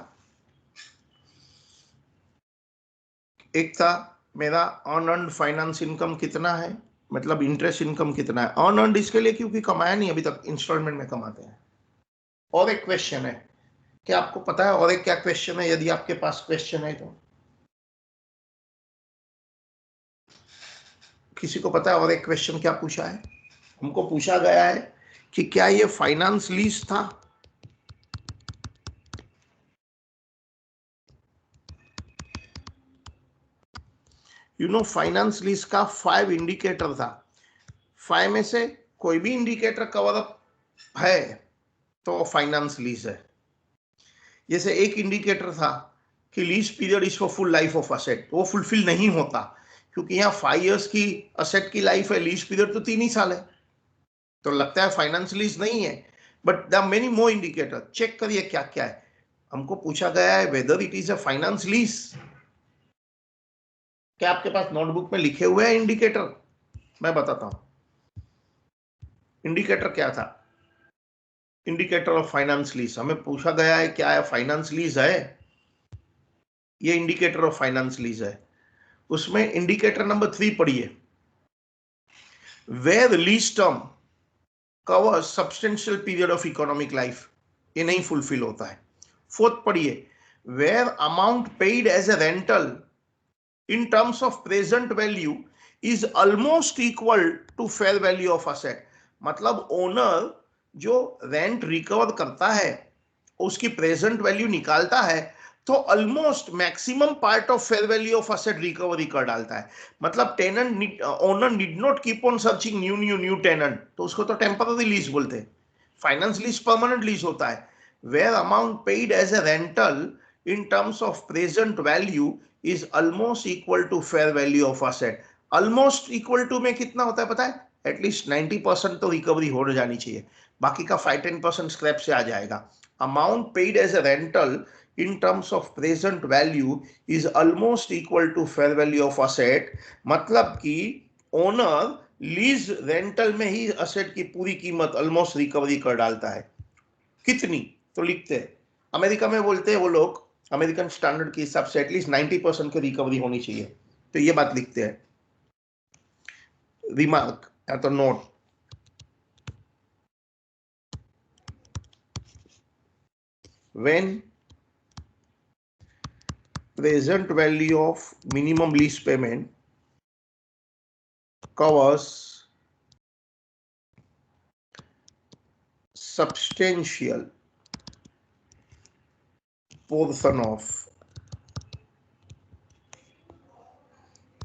एक था मेरा अनअर्न्ड फाइनेंस इनकम कितना है, मतलब इंटरेस्ट इनकम कितना है. अनअर्न्ड इसके लिए क्योंकि कमाया नहीं अभी तक, इंस्टॉलमेंट में कमाते हैं. और एक क्वेश्चन है, क्या आपको पता है और एक क्या क्वेश्चन है, यदि आपके पास क्वेश्चन है तो किसी को पता है और एक क्वेश्चन क्या पूछा है. हमको पूछा गया है कि क्या ये फाइनेंस लीज था. यू नो फाइनेंस लीज का 5 इंडिकेटर था. 5 में से कोई भी इंडिकेटर कवर अप है तो फाइनेंस लीज है. जैसे एक इंडिकेटर था कि lease period is for full life of asset, वो फुलफिल नहीं होता क्योंकि यहाँ 5 years की असेट की लाइफ है, लीज पीरियड तो 3 ही साल है, तो लगता है फाइनेंस लीज नहीं है। But the many more indicator, check करिए क्या क्या है। हमको पूछा गया है whether it is a finance lease. क्या आपके पास नोटबुक में लिखे हुए हैं इंडिकेटर? मैं बताता हूं इंडिकेटर क्या था। इंडिकेटर ऑफ फाइनेंस लीज हमें पूछा गया है क्या है, फाइनेंस लीज है, ये इंडिकेटर ऑफ फाइनेंस लीज है। उसमें इंडिकेटर नंबर 3 पढ़िए, where lease term cover substantial period of economic life, ये नहीं फुलफिल होता है। 4th पढ़िए, where amount paid as a rental in terms of present value is almost equal to fair value of asset। मतलब ओनर जो रेंट रिकवर करता है उसकी प्रेजेंट वैल्यू निकालता है तो almost maximum part of fair value of asset recovery कर डालता है। मतलब tenant owner need not keep on searching new tenant, तो उसको तो टेम्पररी लीज बोलते हैं। फाइनेंस लीज परमानेंट लीज होता है। Where amount paid as a rental in terms of present value is almost equal to fair value of asset। almost equal to में कितना होता है पता है? एटलीस्ट 90% तो रिकवरी हो जानी चाहिए, बाकी का 5-10% स्क्रैप से आ जाएगा। Amount paid as a rental in terms of present value is almost equal to fair value of asset। मतलब कि ओनर लीज रेंटल में ही असेट की पूरी कीमत ऑलमोस्ट रिकवरी कर डालता है। कितनी? तो लिखते हैं, अमेरिका में बोलते हैं वो लोग, अमेरिकन स्टैंडर्ड के हिसाब से एटलीस्ट 90% की रिकवरी होनी चाहिए, तो ये बात लिखते हैं। रिमार्क या तो note, when present value of minimum lease payment covers substantial portion of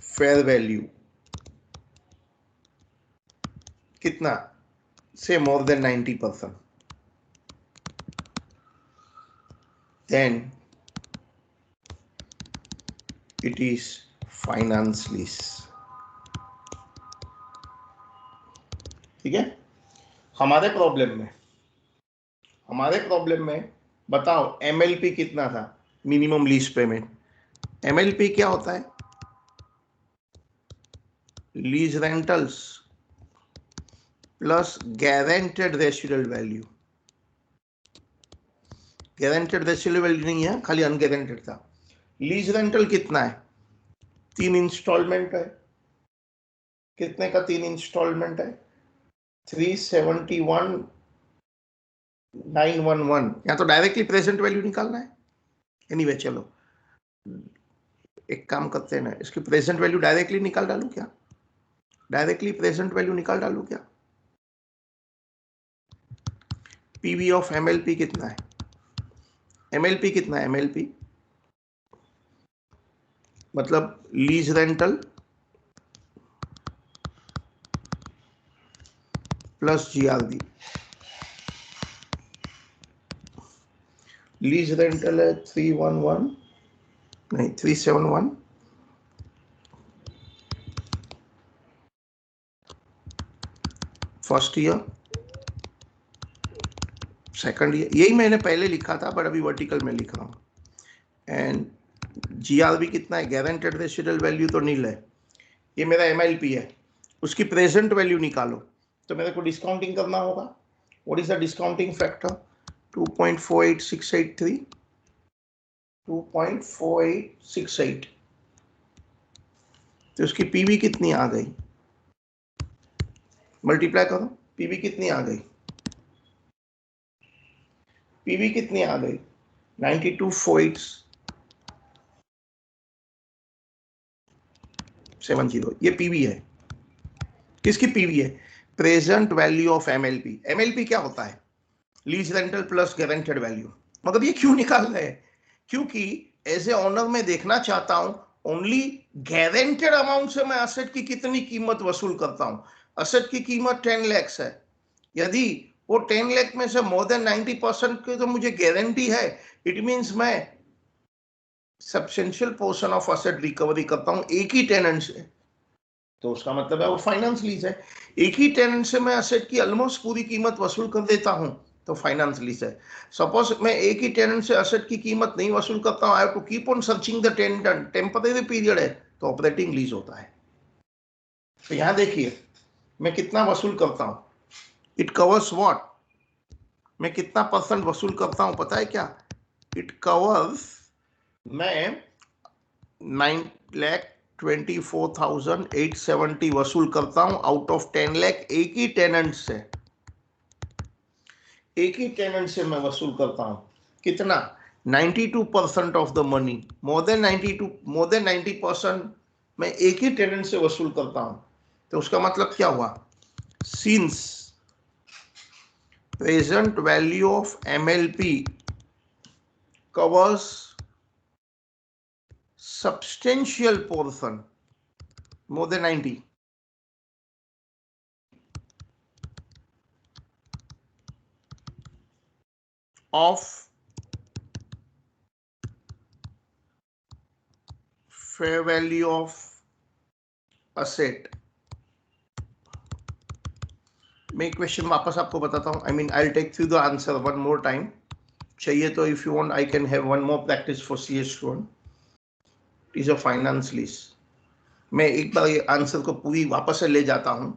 fair value, कितना से more than 90%, then it is finance lease। ठीक है। हमारे प्रॉब्लम में बताओ एमएलपी कितना था, मिनिमम लीज पेमेंट। एमएलपी क्या होता है? Lease rentals plus guaranteed residual value. Guaranteed residual value नहीं है, खाली अनगारंटेड था। लीज रेंटल कितना है? 3 इंस्टॉलमेंट है। कितने का 3 इंस्टॉलमेंट है? 371,911। या तो डायरेक्टली प्रेजेंट वैल्यू निकालना है। एनीवे चलो एक काम करते हैं ना, इसकी प्रेजेंट वैल्यू डायरेक्टली निकाल डालूं क्या? डायरेक्टली प्रेजेंट वैल्यू निकाल डालूं क्या? पीवी ऑफ एमएलपी कितना है? एमएलपी कितना है? एमएलपी मतलब lease rental plus GRB. Lease rental है 371 फर्स्ट ईयर, सेकंड ईयर, यही मैंने पहले लिखा था बट अभी वर्टिकल में लिख रहा हूँ। एंड जीआरबी कितना है? गारंटेड रेसिडुअल वैल्यू तो नील है, ये मेरा एमएलपी है, उसकी प्रेजेंट वैल्यू निकालो तो मेरे को डिस्काउंटिंग करना होगा। What is the discounting factor? 2.48683, 2.4868। तो उसकी पीवी कितनी आ गई? मल्टीप्लाई करो, पीवी कितनी आ गई? पीवी कितनी आ गई? 92,470। ये पीवी है। किसकी पीवी है? Present value of MLP. MLP क्या होता है? Lease rental plus guaranteed value. मगर ये क्यों निकाल रहे हैं? क्योंकि एज ए ऑनर मैं देखना चाहता हूं ओनली गारंटेड अमाउंट से मैं असेट की कितनी कीमत वसूल करता हूं। असेट की कीमत 10 लाख है, यदि वो 10 लाख में से मोर देन 90% की तो मुझे गारंटी है, इट मींस मैं substantial portion of asset recovery करता हूं एक ही टेनेंट से, तो उसका मतलब है वो फाइनेंस लीज है। एक ही टेनेंट से मैं असेट की ऑलमोस्ट पूरी कीमत वसूल कर देता हूं तो फाइनेंस लीज है। सपोज मैं एक ही टेनेंट से असेट की कीमत नहीं वसूल करता हूं, I have to keep on searching the tenant, temporary period है तो ऑपरेटिंग लीज होता है। तो यहां देखिए मैं कितना वसूल करता हूं, इट कवर्स व्हाट, मैं कितना परसेंट वसूल करता हूं पता है क्या, इट कवर्स, मैं 9,24,870 वसूल करता हूं आउट ऑफ 10 लाख, एक ही टेनेंट से, एक ही टेनेंट से मैं वसूल करता हूं कितना, 92% of the money, more than 90% मैं एक ही टेनेंट से वसूल करता हूं। तो उसका मतलब क्या हुआ, since present value of MLP covers substantial portion more than 90 of fair value of asset। मैं क्वेश्चन वापस आपको बताता हूं, I mean I take through the answer one more time, चाहिए तो if you want I can have one more practice for CS student. Is a finance lease, मैं एक बार ये आंसर को पूरी वापस से ले जाता हूं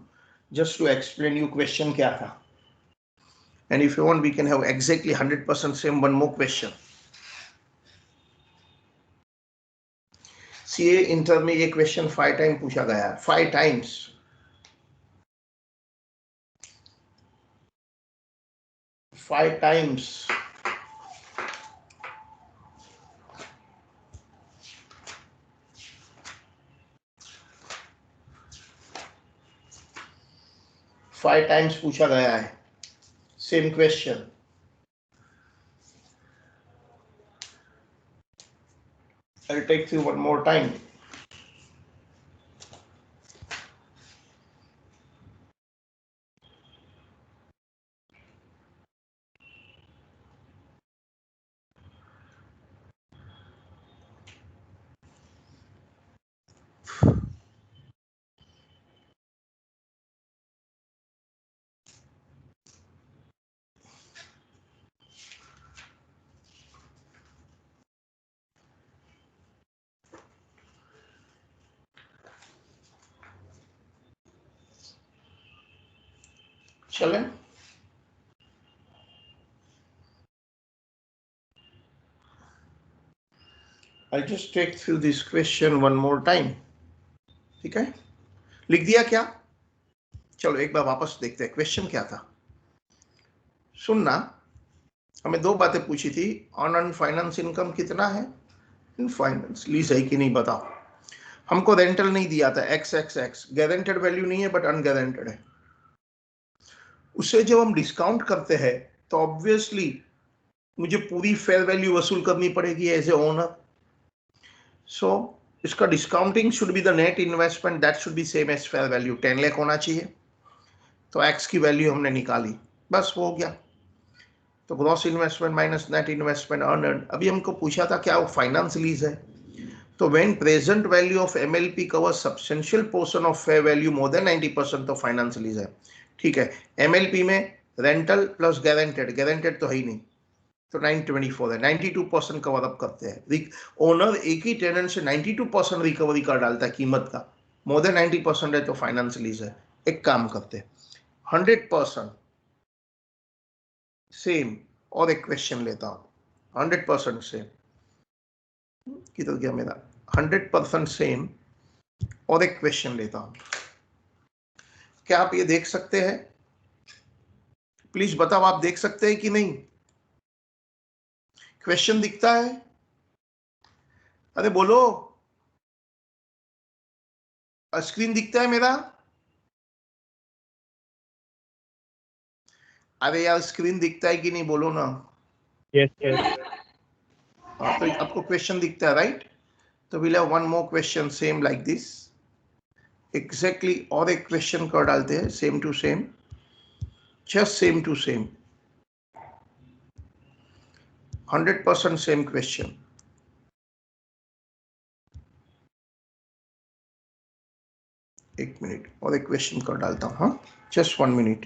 just to explain you question क्या था, and if you want we can have exactly 100% same one more question. CA inter में ये क्वेश्चन 5 टाइम पूछा गया है, 5 टाइम्स, 5 टाइम्स। फाइव टाइम्स पूछा गया है same question. I'll take you one more time. चलें, I'll just take through this question one more time. ठीक है, लिख दिया क्या, चलो एक बार वापस देखते हैं क्वेश्चन क्या था। सुनना, हमें दो बातें पूछी थी, ऑन फाइनेंस इनकम कितना है, इन फाइनेंस लीज है कि नहीं बताओ। हमको रेंटल नहीं दिया था, x x x, guaranteed value नहीं है बट अनगारंटेड है। उससे जब हम डिस्काउंट करते हैं तो ऑब्वियसली मुझे पूरी फेयर वैल्यू वसूल करनी पड़ेगी एज ए ओनर। सो इसका discounting should be the net investment, that should be same as fair value, 10 lakh होना चाहिए। तो एक्स की वैल्यू हमने निकाली, बस वो हो गया। तो gross investment minus net investment earned. अभी हमको पूछा था क्या वो फाइनेंस लीज है, तो when present value of MLP covers substantial portion of fair value more than 90% तो फाइनेंस लीज है। ठीक है, एमएलपी में रेंटल प्लस गारंटेड, गारंटेड तो है ही नहीं, तो 924 है, 92% कवर अप करते हैं। ओनर एक ही टेनेंट से 92% रिकवरी कर डालता है कीमत का, मोर देन 90% है तो फाइनेंस लीज है। एक काम करते हैं, 100% सेम और एक क्वेश्चन लेता हूं, 100% सेम, किधर गया मेरा, 100% सेम और एक क्वेश्चन लेता हूं। क्या आप ये देख सकते हैं, प्लीज बताओ, आप देख सकते हैं कि नहीं, क्वेश्चन दिखता है, अरे बोलो, स्क्रीन दिखता है मेरा, अरे यार स्क्रीन दिखता है कि नहीं बोलो ना। Yes, yes. हाँ, तो आपको क्वेश्चन दिखता है राइट, तो will have one more question same like this, exactly और एक क्वेश्चन कर डालते हैं same to same. just same to same, 100% same question. एक मिनट और एक क्वेश्चन कर डालता हूँ, हाँ जस्ट 1 मिनट,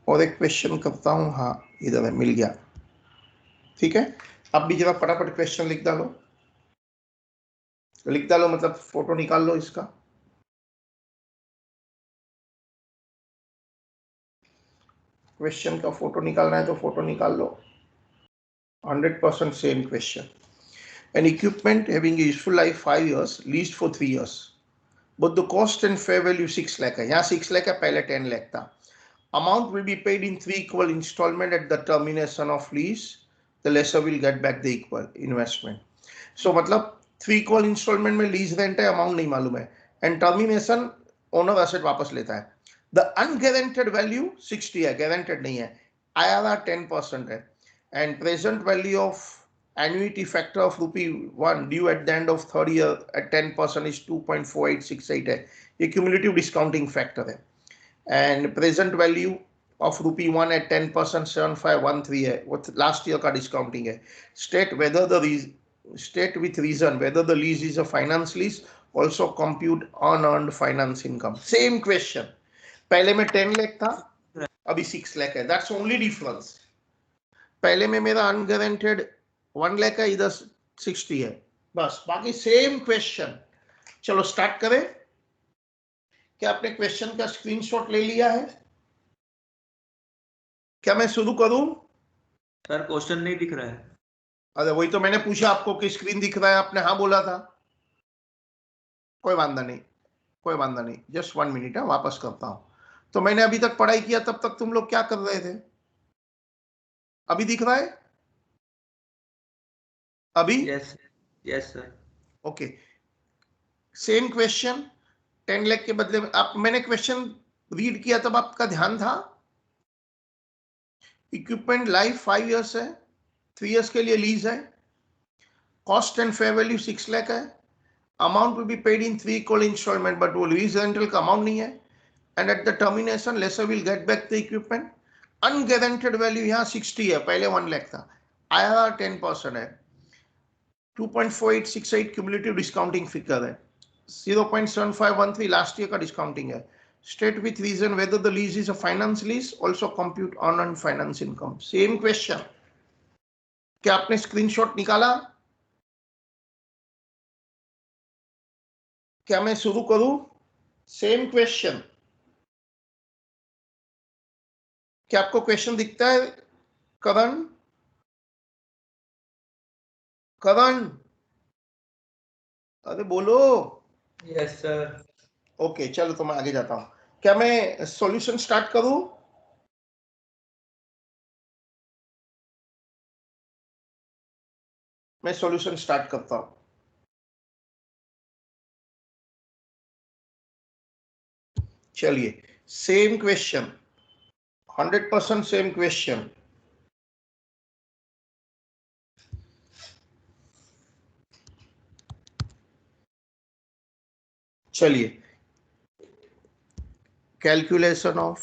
और एक क्वेश्चन करता हूँ। हाँ इधर है, मिल गया, ठीक है। अब भी जरा फटाफट क्वेश्चन लिख डालो, मतलब फोटो निकाल लो इसका। क्वेश्चन का फोटो निकालना है तो फोटो निकाल लो। 100% same question. An equipment having a useful life 5 years, leased for 3 years. But the cost and fair value 6 lakh है, यहाँ 6 lakh है, पहले 10 lakh था। Amount will be paid in 3 equal installment at the termination of lease. The lessor will get back the equal investment. So मतलब 3 equal installment में lease rent है, amount नहीं मालूम है, and termination owner asset वापस लेता है। The unguaranteed value 60 है, guaranteed नहीं है, IRR 10% है, and present value of annuity factor of ₹1 due at the end of third year at 10% is 2.4868 है, ये cumulative discounting factor है, and present value of ₹1 at 10% 7513 है, वो last year का discounting है। State with reason whether the lease is a finance lease, also compute unearned finance income. Same question, पहले में 10 लाख था, अभी 6 लाख है, that's only difference। पहले में मेरा अनगारंटेड 1 लाख है, इधर 60 है, बस बाकी सेम क्वेश्चन। चलो स्टार्ट करें। क्या आपने क्वेश्चन का स्क्रीनशॉट ले लिया है? क्या मैं शुरू करूं? सर क्वेश्चन नहीं दिख रहा है। अरे वही तो मैंने पूछा आपको कि स्क्रीन दिख रहा है, आपने हाँ बोला था। कोई वांदा नहीं, कोई वांदा नहीं, जस्ट 1 मिनट है, वापस करता हूं। तो मैंने अभी तक पढ़ाई किया, तब तक तुम लोग क्या कर रहे थे? अभी दिख रहा है? अभी? Yes yes sir. Okay, same question, 10 lakh के बदले में आप, मैंने क्वेश्चन रीड किया तब आपका ध्यान था। इक्विपमेंट लाइफ 5 इयर्स है, 3 इयर्स के लिए लीज है, cost and fair value 6 lakh है, amount will be paid in 3 equal instalment, but वो लीज रेंटल का अमाउंट नहीं है, and at the termination lessor will get back the equipment. Unguaranteed value यहाँ 60 है, पहले 1 लाख था, IRR 10% है, 2.4868 क्यूमुलेटिव डिस्काउंटिंग फिगर है, 0.7513 लास्ट ईयर का डिस्काउंटिंग है। State with reason whether the lease is a finance lease, also compute unearned finance income. Same question. क्या आपने स्क्रीनशॉट निकाला? क्या मैं शुरू करूं? Same question. क्या आपको क्वेश्चन दिखता है? करण, करण, अरे बोलो। Yes sir. ओके चलो, तो मैं आगे जाता हूं। क्या मैं सॉल्यूशन स्टार्ट करूं? मैं सॉल्यूशन स्टार्ट करता हूं। चलिए, सेम क्वेश्चन, 100% सेम क्वेश्चन। चलिए, calculation of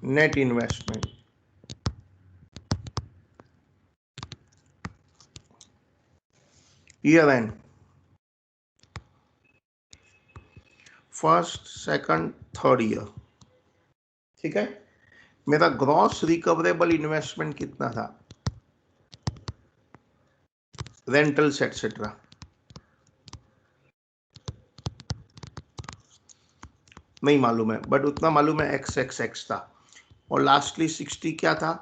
net investment, year and, first second third year, ठीक है। मेरा ग्रॉस रिकवरेबल इन्वेस्टमेंट कितना था, रेंटल्स एटसेट्रा, नहीं मालूम है, बट उतना मालूम है XXX था, और लास्टली 60 क्या था,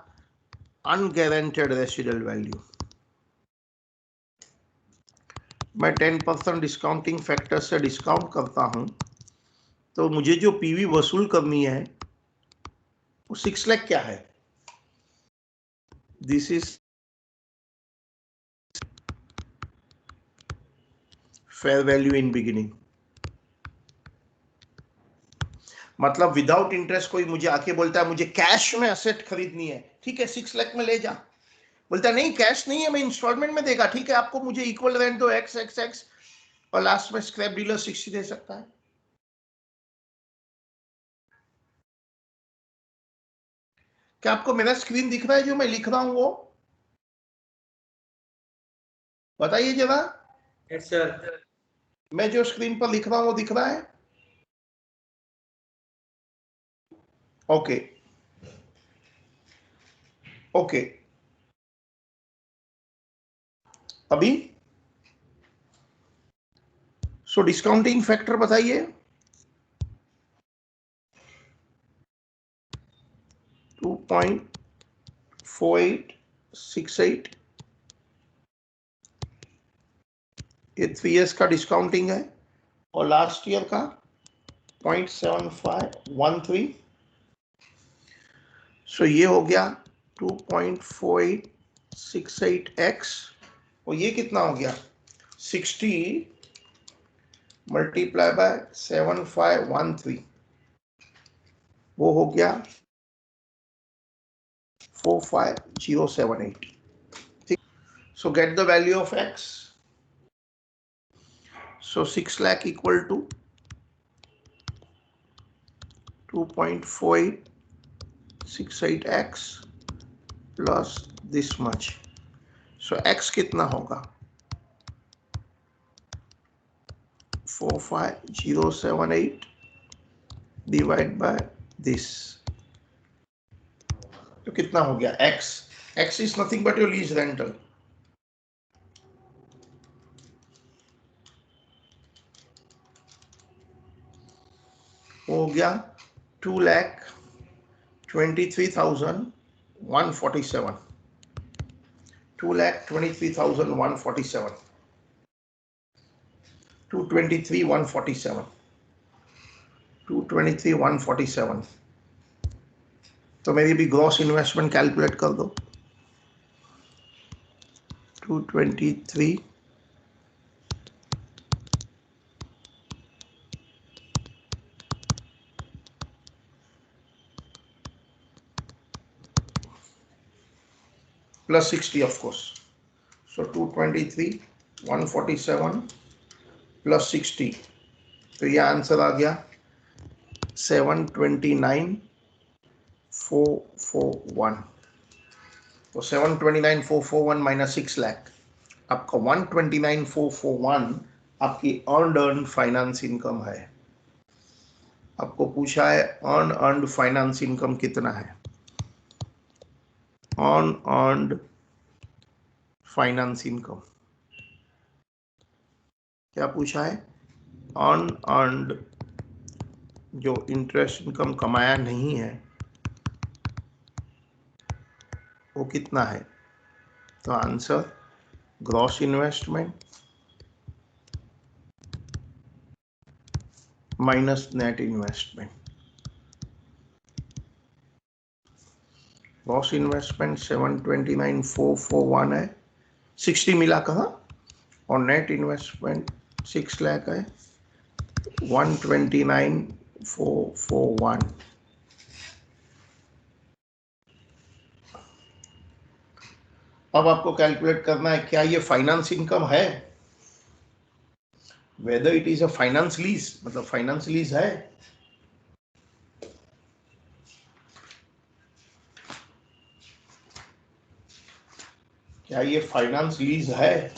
अनगारंटेड रेसिडुअल वैल्यू। मैं 10% डिस्काउंटिंग फैक्टर से डिस्काउंट करता हूं, तो मुझे जो पीवी वसूल करनी है वो 6 लाख क्या है, this is fair value in beginning. मतलब विदाउट इंटरेस्ट कोई मुझे आके बोलता है मुझे कैश में असेट खरीदनी है, ठीक है 6 लाख में ले जा, बोलता है नहीं कैश नहीं है, मैं इंस्टॉलमेंट में देगा, ठीक है आपको मुझे इक्वल रेंट दो XXX, और लास्ट में स्क्रैप डीलर 60 दे सकता है। क्या आपको मेरा स्क्रीन दिख रहा है जो मैं लिख रहा हूं वो? बताइए जरा, यस सर। मैं जो स्क्रीन पर लिख रहा हूं वो दिख रहा है? ओके ओके, अभी सो डिस्काउंटिंग फैक्टर बताइए। 2.4868, ये 3 years का डिस्काउंटिंग है, और लास्ट ईयर का 0.7513, सो ये हो गया 2.4868x, और ये कितना हो गया 60 मल्टीप्लाई बाय 7513, वो हो गया 45078। So get the value of x. So 6 lakh equal to 2.4868x plus this much. So x कितना होगा 45078 divided by this, तो कितना हो गया x? x is nothing but your lease rental. हो गया 2,23,147, 2,23,147, 223,147, 223,147। तो मेरी भी ग्रॉस इन्वेस्टमेंट कैलकुलेट कर दो। 223 plus 60 of course, so 223 147 plus 60, तो ये आंसर आ गया 729,441। तो 729,441 माइनस 6 लाख, आपका 129,441 आपकी अर्न फाइनेंस इनकम है। आपको पूछा है अर्न फाइनेंस इनकम कितना है, अर्नड फाइनेंस इनकम क्या पूछा है, अर्नड जो इंटरेस्ट इनकम कमाया नहीं है वो कितना है। तो answer gross investment minus net investment. Gross investment 729,441 है, 60 मिला कहाँ, और नेट इन्वेस्टमेंट 6 लाख है, 129,441। अब आपको कैलकुलेट करना है क्या ये फाइनेंस इनकम है, whether it is a finance lease, मतलब फाइनेंस लीज है। क्या ये फाइनेंस लीज है?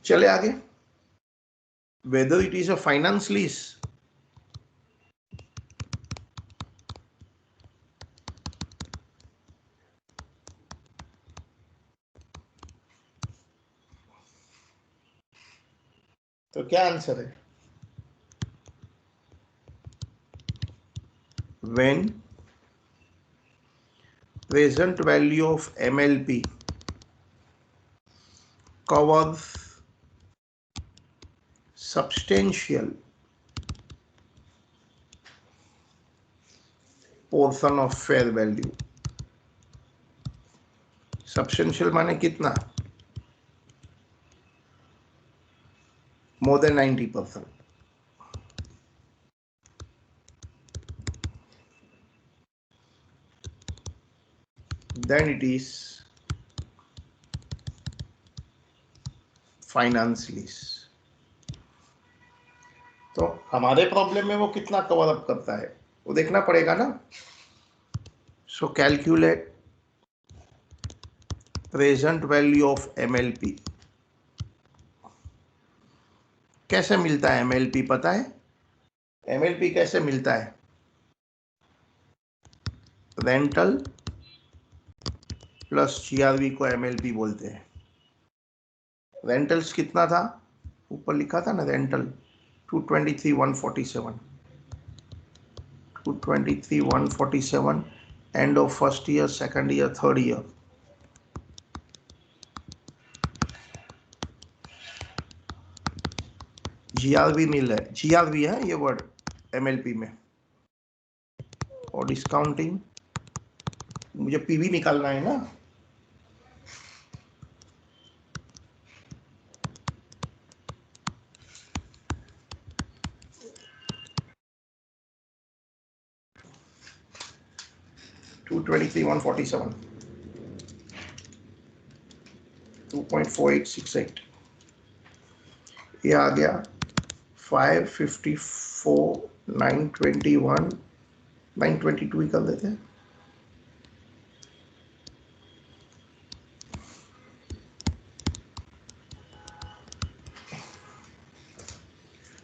चले आगे, weather it is a finance lease, तो क्या आंसर है, when present value of MLP covers substantial portion of fair value। substantial माने कितना, more than 90%, then it is finance lease. तो हमारे प्रॉब्लम में वो कितना कवर अप करता है वो देखना पड़ेगा ना। सो calculate present value of MLP. कैसे मिलता है एमएलपी पता है? एमएलपी कैसे मिलता है? रेंटल प्लस जीआरवी को एमएलपी बोलते हैं। रेंटल्स कितना था? ऊपर लिखा था ना rental 223,147 223,147 end of first year, second year, third year. GRV मिल है, जीआरवी है ये वर्ड एमएलपी में। और डिस्काउंटिंग मुझे पीवी निकालना है ना। $223,147 2.4868 ये आ गया 554,921 922 ही कर देते हैं।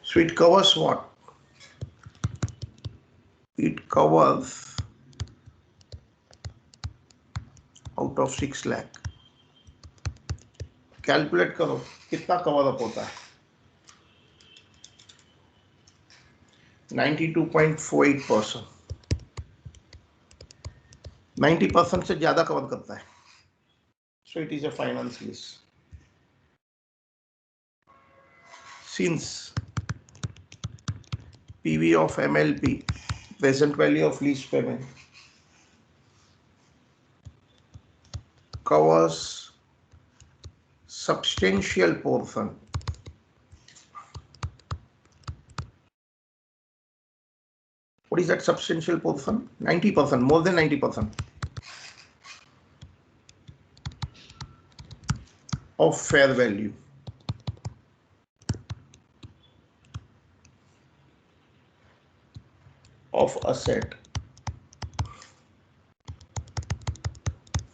So it covers what? It covers out of 6 lakh। Calculate करो कितना कवर अप होता है। 92.48%। 90% से ज्यादा कवर करता है। So it is a finance lease. Since PV of MLP, present value of lease payment, covers substantial portion what is that substantial portion? 90%, more than 90% of fair value of asset.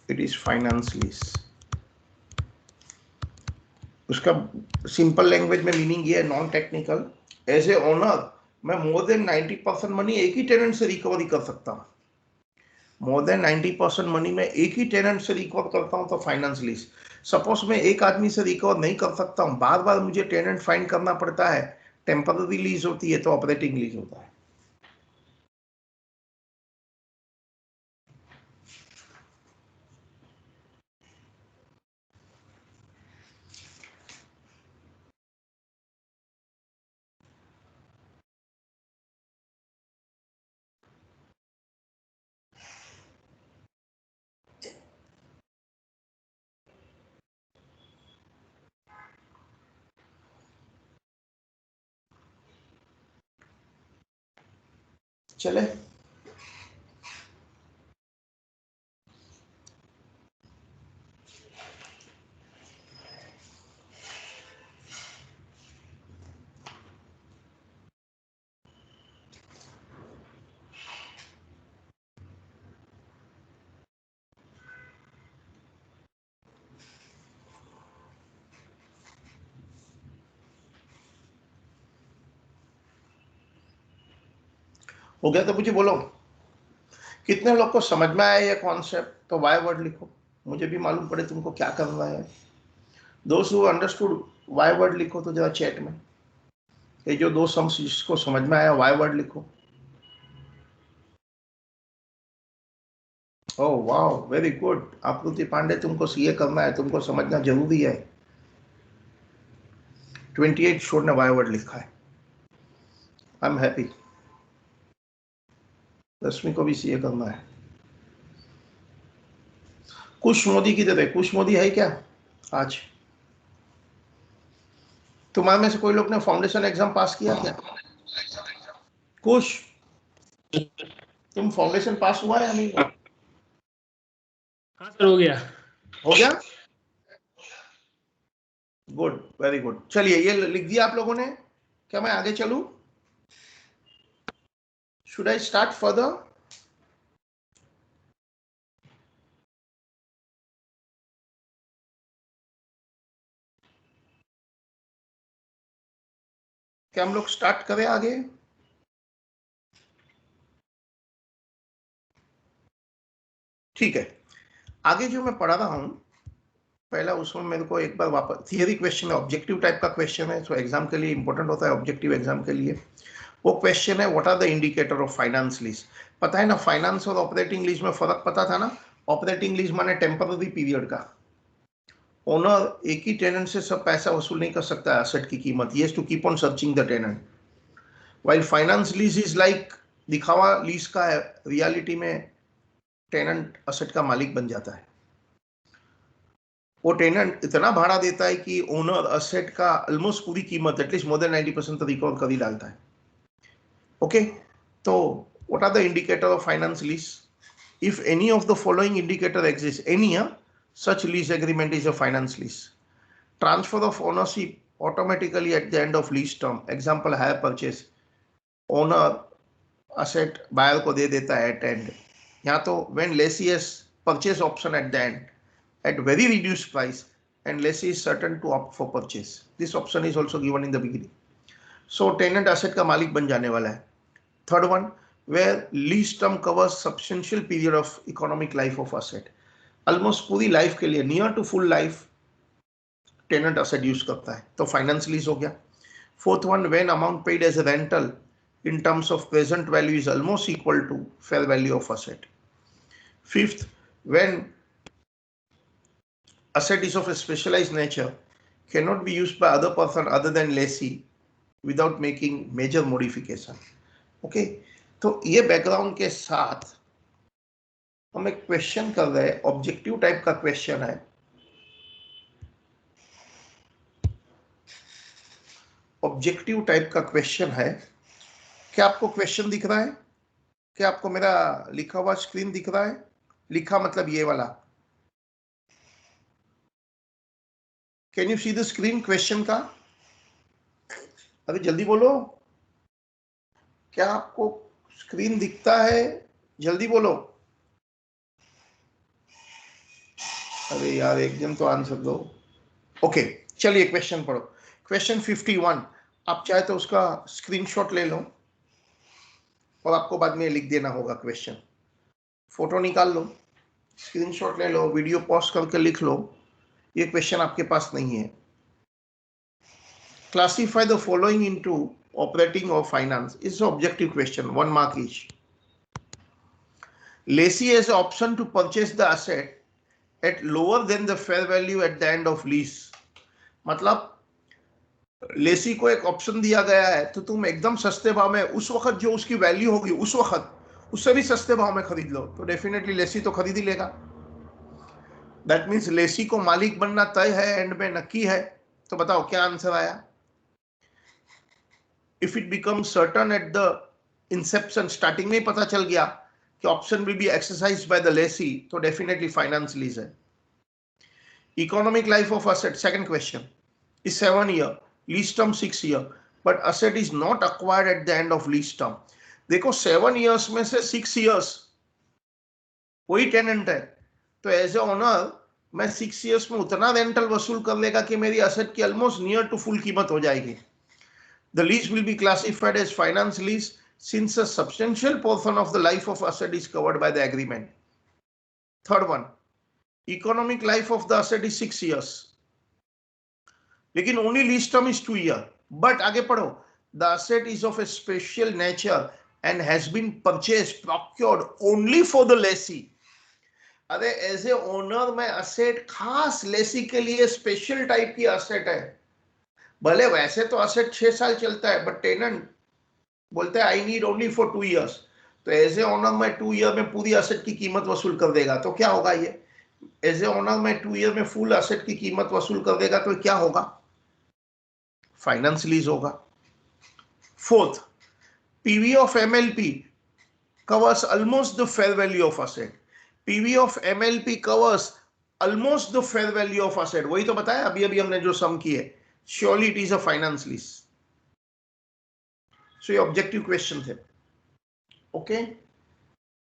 It is finance lease. उसका सिंपल लैंग्वेज में मीनिंग ये है, non technical. As a owner मैं मोर देन 90% मनी एक ही टेनेंट से रिकवरी कर सकता हूँ। मोर देन 90% मनी मैं एक ही टेनेंट से रिकवर करता हूँ तो फाइनेंस लीज। सपोज मैं एक आदमी से रिकवर नहीं कर सकता हूँ, बार बार मुझे टेनेंट फाइंड करना पड़ता है, टेम्पररी लीज होती है तो ऑपरेटिंग लीज होता है। चले हो गया तो मुझे बोलो कितने लोग को समझ में आया ये कॉन्सेप्ट? तो वाई वर्ड लिखो, मुझे भी मालूम पड़े तुमको क्या करना है। दोस्त हु अंडरस्टूड वाई वर्ड लिखो तो जरा चैट में। ये जो दो सम्स जिसको समझ में आया वाई वर्ड लिखो। ओह वाह, वेरी गुड। आकृति पांडे, तुमको सीए करना है, तुमको समझना जरूरी है। 28 शोर ने वाई वर्ड लिखा है। I am happy. रश्मि को भी सीए करना है। कुश मोदी की तरह, कुश मोदी है क्या आज? तुम्हारे में से कोई लोग ने फाउंडेशन एग्जाम पास किया क्या? कुश, तुम फाउंडेशन पास हुआ है या नहीं? हाँ सर, हो गया। हो गया? Good, very good. चलिए ये लिख दिया आप लोगों ने, क्या मैं आगे चलूं? Should I start further? क्या हम लोग स्टार्ट करें आगे? ठीक है, आगे जो मैं पढ़ा रहा हूं, पहला उसमें मेरे को एक बार वापस थियरी क्वेश्चन है, ऑब्जेक्टिव टाइप का क्वेश्चन है, तो एग्जाम के लिए इंपॉर्टेंट होता है, ऑब्जेक्टिव एग्जाम के लिए। वो क्वेश्चन है, what are the indicator of finance lease. पता है ना, फाइनेंस और ऑपरेटिंग लीज में फर्क पता था ना? ऑपरेटिंग लीज माने टेम्पररी पीरियड का, ओनर एक ही टेनेंट से सब पैसा वसूल नहीं कर सकता एसेट की कीमत, he has to keep on searching the tenant. While finance lease is like दिखावा लीज का है, रियलिटी में टेनेंट असेट का मालिक बन जाता है। वो टेनेंट इतना भाड़ा देता है कि ओनर असेट का ऑलमोस्ट पूरी कीमत, एटलीस्ट मोर देन 90% तो रिकवर कर ही डालता है। ओके, तो what are the indicator of finance lease? If any of the following indicator exist, any such lease agreement is a finance lease. Transfer of ownership automatically at the end of lease term. Example, hire purchase. Owner asset buyer को दे देता है at end. यहाँ तो when lessee has purchase option at the end at very reduced price and lessee is certain to opt for purchase. This option is also given in the beginning. So tenant asset का मालिक बन जाने वाला है. Third one, where lease term covers substantial period of economic life of asset. ऑलमोस्ट पूरी लाइफ के लिए, near to full life tenant asset use करता है, तो फाइनेंस लीज हो गया। Fourth one, when amount paid as a rental in terms of present value is almost equal to fair value of asset. Fifth, when asset is of a specialized nature, cannot be used by other person other than lessee without making major modification. Okay, तो ये बैकग्राउंड के साथ हम एक क्वेश्चन कर रहे हैं, ऑब्जेक्टिव टाइप का क्वेश्चन है। ऑब्जेक्टिव टाइप का क्वेश्चन है। क्या आपको क्वेश्चन दिख रहा है? क्या आपको मेरा लिखा हुआ स्क्रीन दिख रहा है? लिखा मतलब ये वाला, can you see the screen question का? अरे जल्दी बोलो, क्या आपको स्क्रीन दिखता है? जल्दी बोलो। अरे यार एक जन तो आंसर दो। ओके, चलिए क्वेश्चन पढ़ो। क्वेश्चन 51, आप चाहे तो उसका स्क्रीनशॉट ले लो और आपको बाद में लिख देना होगा क्वेश्चन। फोटो निकाल लो, स्क्रीनशॉट ले लो, वीडियो पॉज करके लिख लो। ये क्वेश्चन आपके पास नहीं है। Classify the following into operating or finance. It's an objective question, 1 mark each. Lessee has the option to purchase the asset at lower than the fair value at the end of lease. मतलब लेसी को एक ऑप्शन दिया गया है, तो तुम एकदम सस्ते भाव में उस वक्त जो उसकी वैल्यू होगी उस वक्त उससे भी सस्ते भाव में खरीद लो, तो डेफिनेटली लेसी तो खरीद ही लेगा। दैट मीन्स लेसी को मालिक बनना तय है, एंड में नक्की है। तो बताओ क्या आंसर आया? If it becomes certain at the inception, starting में पता चल गया कि option will be exercised by the lessee, तो definitely finance lease है। Economic life of asset, second question, is 7 year, lease term 6 year, but asset is not acquired at the end of lease term. देखो 7 years में से 6 years वही टेनेंट है, तो एज ए ओनर मैं 6 years में उतना रेंटल वसूल कर लेगा कि मेरी असेट की ऑलमोस्ट नियर टू फुल कीमत हो जाएगी। The lease will be classified as finance lease since a substantial portion of the life of asset is covered by the agreement. Third one, economic life of the asset is 6 years. लेकिन only lease term is 2 years. But आगे पढ़ो, the asset is of a special nature and has been purchased, procured only for the lessee. अरे एज ए ओनर में असेट खास लेसी के लिए स्पेशल टाइप की असेट है। भले वैसे तो असेट 6 साल चलता है, बट टेनेंट बोलते हैं I need only for 2 years, तो एज ए ओनर में 2 year में पूरी असेट की कीमत वसूल कर देगा। तो क्या होगा ये? एज ए ओनर में 2 year में फुल असेट की कीमत वसूल कर देगा, तो क्या होगा? फाइनेंस लीज होगा। Fourth, PV of MLP covers almost the fair value of asset. PV of MLP covers almost the fair value of asset, वही तो बताया अभी अभी हमने जो सम की है, surely it is a finance lease. So ये ऑब्जेक्टिव क्वेश्चन थे। ओके,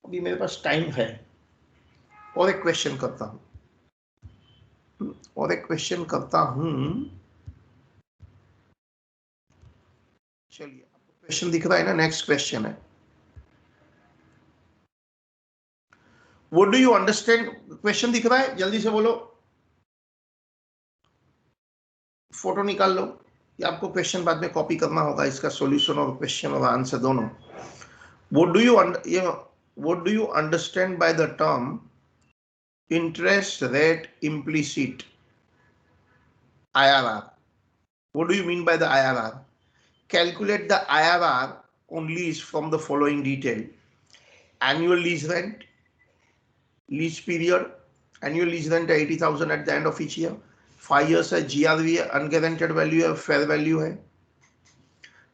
अभी मेरे पास टाइम है, और एक क्वेश्चन करता हूं, चलिए आपको क्वेश्चन दिख रहा है ना? नेक्स्ट क्वेश्चन है, what do you understand? Question दिख रहा है, जल्दी से बोलो, फोटो निकाल लो, या आपको क्वेश्चन बाद में कॉपी करना होगा, इसका सॉल्यूशन और क्वेश्चन और आंसर दोनों। What do you understand by the term interest rate implicit, IRR? What do you mean by the IRR? Calculate the IRR on lease from the following detail: annual lease rent, lease period, annual lease rent 80,000 at the end of each year, 5 years है, GRV है, unguaranteed value है, fair value है,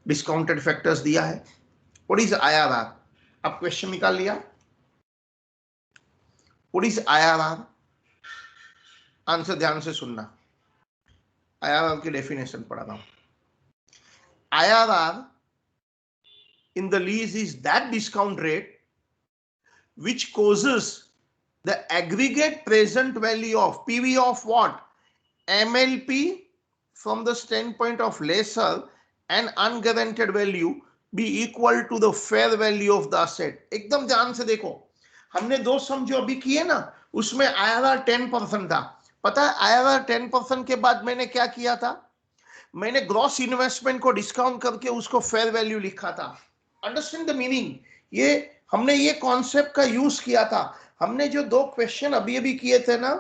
discounted factors दिया है। What is IRR? अब क्वेश्चन निकाल लिया, what is IRR? आंसर ध्यान से सुनना, IRR की डेफिनेशन पढ़ा रहा हूं। IRR in the lease is that discount rate which causes the aggregate present value of PV of what? MLP from the standpoint of lessor and unguaranteed value be equal to the fair value of the asset। एकदम ध्यान से देखो, हमने दो सम जो अभी किए ना, उसमें IRR 10% था। पता है IRR 10% के बाद मैंने क्या किया था? मैंने ग्रॉस इन्वेस्टमेंट को डिस्काउंट करके उसको फेयर वैल्यू लिखा था। Understand the meaning? ये हमने ये कॉन्सेप्ट का यूज किया था। हमने जो दो क्वेश्चन अभी अभी किए थे ना,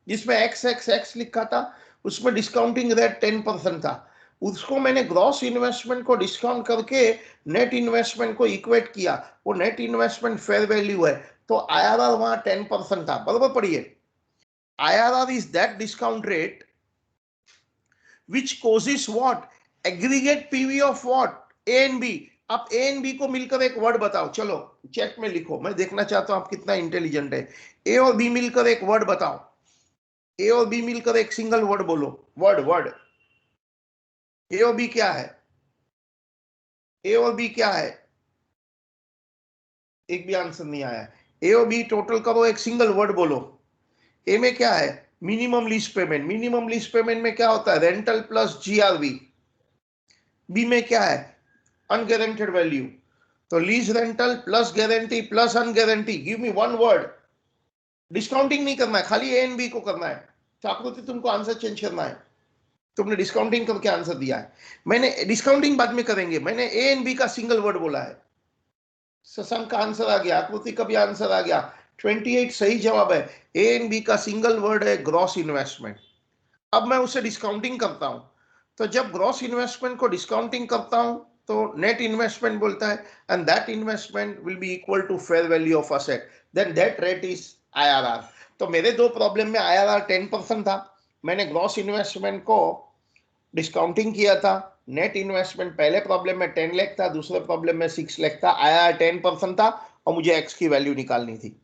जिसमें एक्स एक्स एक्स लिखा था, उसमें डिस्काउंटिंग रेट 10% था, उसको मैंने ग्रॉस इन्वेस्टमेंट को डिस्काउंट करके नेट इन्वेस्टमेंट को इक्वेट किया, वो नेट इन्वेस्टमेंट फेयर वैल्यू है, तो IRR वहां 10% था। बराबर पढ़िए, IRR is that discount rate which causes what? Aggregate PV of what? A and B। आप A and B को मिलकर एक वर्ड बताओ, चलो चैट में लिखो, मैं देखना चाहता हूं आप कितना इंटेलिजेंट है। A और B मिलकर एक वर्ड बताओ, A और B मिलकर एक सिंगल वर्ड बोलो, वर्ड। A और B क्या है? A और B क्या है? एक भी आंसर नहीं आया। A और B टोटल करो, एक सिंगल वर्ड बोलो। A में क्या है? Minimum lease payment. Minimum lease payment में क्या होता है? Rental plus GRV। B में क्या है? Unguaranteed value. तो lease rental plus guarantee plus unguarantee, give me one word. Discounting नहीं करना है, खाली ए एंड बी को करना है। चाकरोती तुमको आंसर चेंज करना है, तुमने डिस्काउंटिंग करके आंसर दिया है, मैंने डिस्काउंटिंग बाद में करेंगे, मैंने ए एंड बी का सिंगल वर्ड बोला है। शशांक का आंसर आ गया, आकृति का भी आंसर आ गया, 28 सही जवाब है। ए एंड बी का सिंगल वर्ड है ग्रॉस इन्वेस्टमेंट। अब मैं उसे डिस्काउंटिंग करता हूं, तो जब ग्रॉस इन्वेस्टमेंट को डिस्काउंटिंग करता हूं तो नेट इन्वेस्टमेंट बोलता है, and that investment will be equal to fair value of asset, then that rate is IRR। तो मेरे दो प्रॉब्लम में IRR 10% था, मैंने ग्रॉस इन्वेस्टमेंट को डिस्काउंटिंग किया था, नेट इन्वेस्टमेंट पहले प्रॉब्लम में 10 लाख था, दूसरे प्रॉब्लम में 6 लाख था, IRR 10% था और मुझे एक्स की वैल्यू निकालनी थी।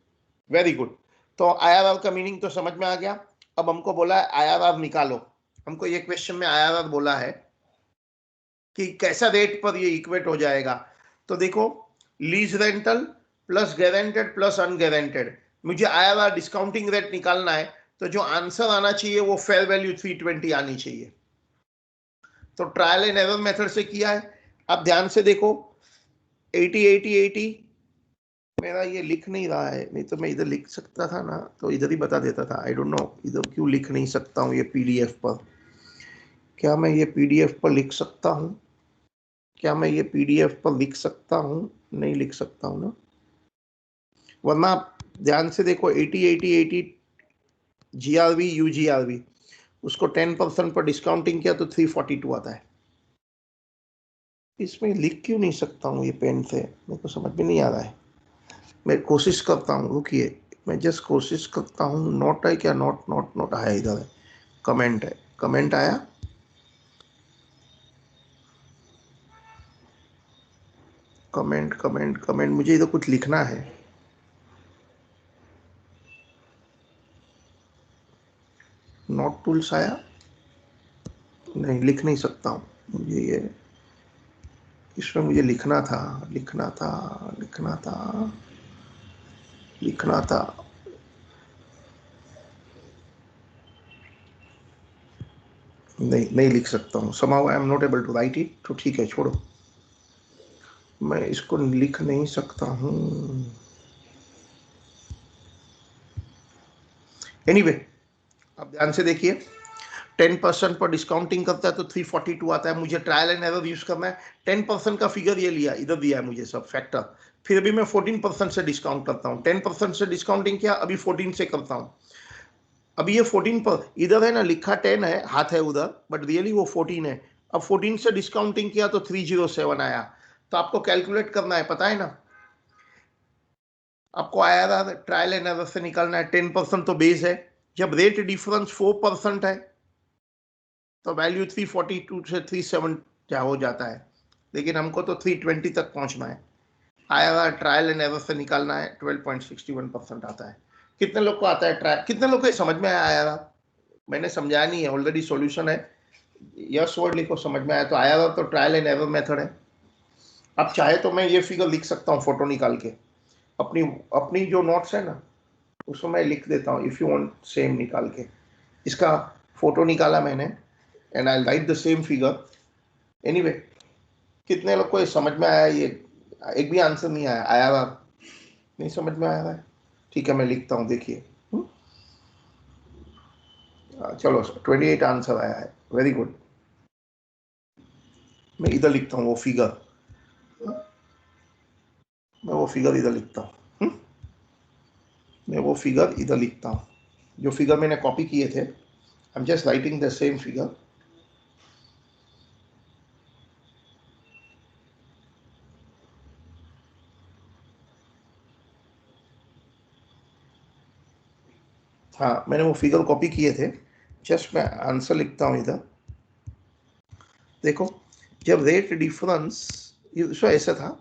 वेरी गुड, तो IRR का मीनिंग तो समझ में आ गया। अब हमको बोला है IRR निकालो, हमको ये क्वेश्चन में IRR बोला है कि कैसा रेट पर ये इक्वेट हो जाएगा। तो देखो, lease rental plus guaranteed plus unguaranteed, मुझे IRR डिस्काउंटिंग रेट निकालना है, तो जो आंसर आना चाहिए वो फेयर वैल्यू 320 आनी चाहिए। तो ट्रायल एंड एरर मेथड से किया है। अब ध्यान से देखो, 80 मेरा ये लिख नहीं रहा है, नहीं तो मैं इधर लिख सकता था ना, तो इधर ही बता देता था। आई डोंट नो इधर क्यों लिख नहीं सकता हूँ ये PDF पर। क्या मैं ये PDF पर लिख सकता हूँ? क्या मैं ये PDF पर लिख सकता हूँ? नहीं लिख सकता हूँ ना, वरना आप ध्यान से देखो, 80 GRV UGRV, उसको 10% पर डिस्काउंटिंग किया तो 342 आता है। इसमें लिख क्यों नहीं सकता हूँ ये पेन से, मेरे को समझ में नहीं आ रहा है। मैं कोशिश करता हूँ, रुकिए, मैं जस्ट कोशिश करता हूँ। नोट है क्या? नोट आया, इधर है, कमेंट है, कमेंट आया, कमेंट, मुझे इधर कुछ लिखना है। नोट टूल्स आया नहीं, लिख नहीं सकता हूँ मुझे ये, इसमें मुझे लिखना था लिखना था लिखना था लिखना था। नहीं लिख सकता हूँ, somehow I am not able to write it, तो ठीक है छोड़ो, मैं इसको लिख नहीं सकता हूँ। एनीवे अब ध्यान से देखिए, 10% पर डिस्काउंटिंग करता है तो 342 आता है। मुझे ट्रायल एंड एरर यूज करना है। 10% का फिगर ये लिया, इधर दिया है मुझे सब फैक्टर, फिर भी मैं 14% से डिस्काउंट करता हूँ। 10% से डिस्काउंटिंग किया, अभी 14 से करता हूँ। अभी ये 14 पर इधर है ना, लिखा 10 है, हाथ है उधर, बट रियली वो 14 है। अब 14 से डिस्काउंटिंग किया तो 307 आया। तो आपको कैलकुलेट करना है, पता है ना, आपको आया था ट्रायल एंड एरर से निकालना है। 10% तो बेस है, जब रेट डिफरेंस 4% है तो वैल्यू 342 से 37 क्या हो जाता है, लेकिन हमको तो 320 तक पहुंचना है। आया था ट्रायल एंड एरर से निकालना है, 12.61% आता है। कितने लोग को आता है ट्रायल, कितने लोग को समझ में आया था? मैंने समझाया नहीं है, ऑलरेडी सॉल्यूशन है। यस वर्ड लिखो समझ में आया तो। आया था तो ट्रायल एंड एरर मेथड है। अब चाहे तो मैं ये फिगर लिख सकता हूँ फोटो निकाल के, अपनी अपनी जो नोट्स है ना उसको मैं लिख देता हूँ, इफ यू वांट सेम निकाल के। इसका फोटो निकाला मैंने and I right the same figure. Anyway कितने लोग को ये समझ में आया? ये एक भी आंसर नहीं आया, आया था नहीं समझ में आया है? ठीक है मैं लिखता हूँ, देखिए। चलो 28 आंसर आया है, वेरी गुड। मैं इधर लिखता हूँ वो फिगर, मैं वो फिगर इधर लिखता हूँ, मैं वो फिगर इधर लिखता हूँ। जो फिगर मैंने कॉपी किए थे, I am just writing the same figure. हाँ मैंने वो फिगर कॉपी किए थे, जस्ट मैं आंसर लिखता हूँ इधर। देखो जब रेट डिफरेंस ऐसा था,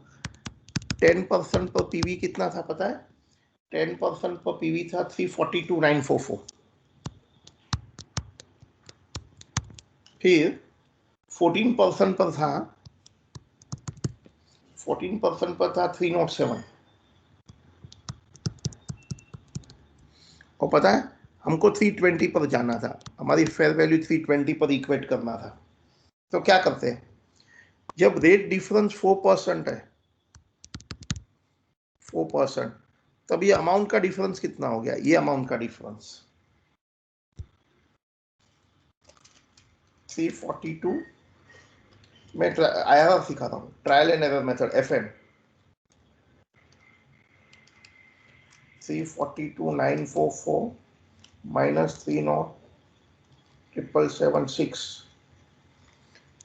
10% पर पीवी कितना था पता है? 10% पर पीवी था 342,944। फिर 14% पर था, 14% पर था 307। और पता है हमको 320 पर जाना था, हमारी फेयर वैल्यू 320 पर इक्वेट करना था। तो क्या करते हैं, जब रेट डिफरेंस 4% है, 4%, तब ये अमाउंट का डिफरेंस कितना हो गया? ये अमाउंट का डिफरेंस 342, मैं आया सिखाता हूँ, trial and error method FM। 342,944 minus 30,776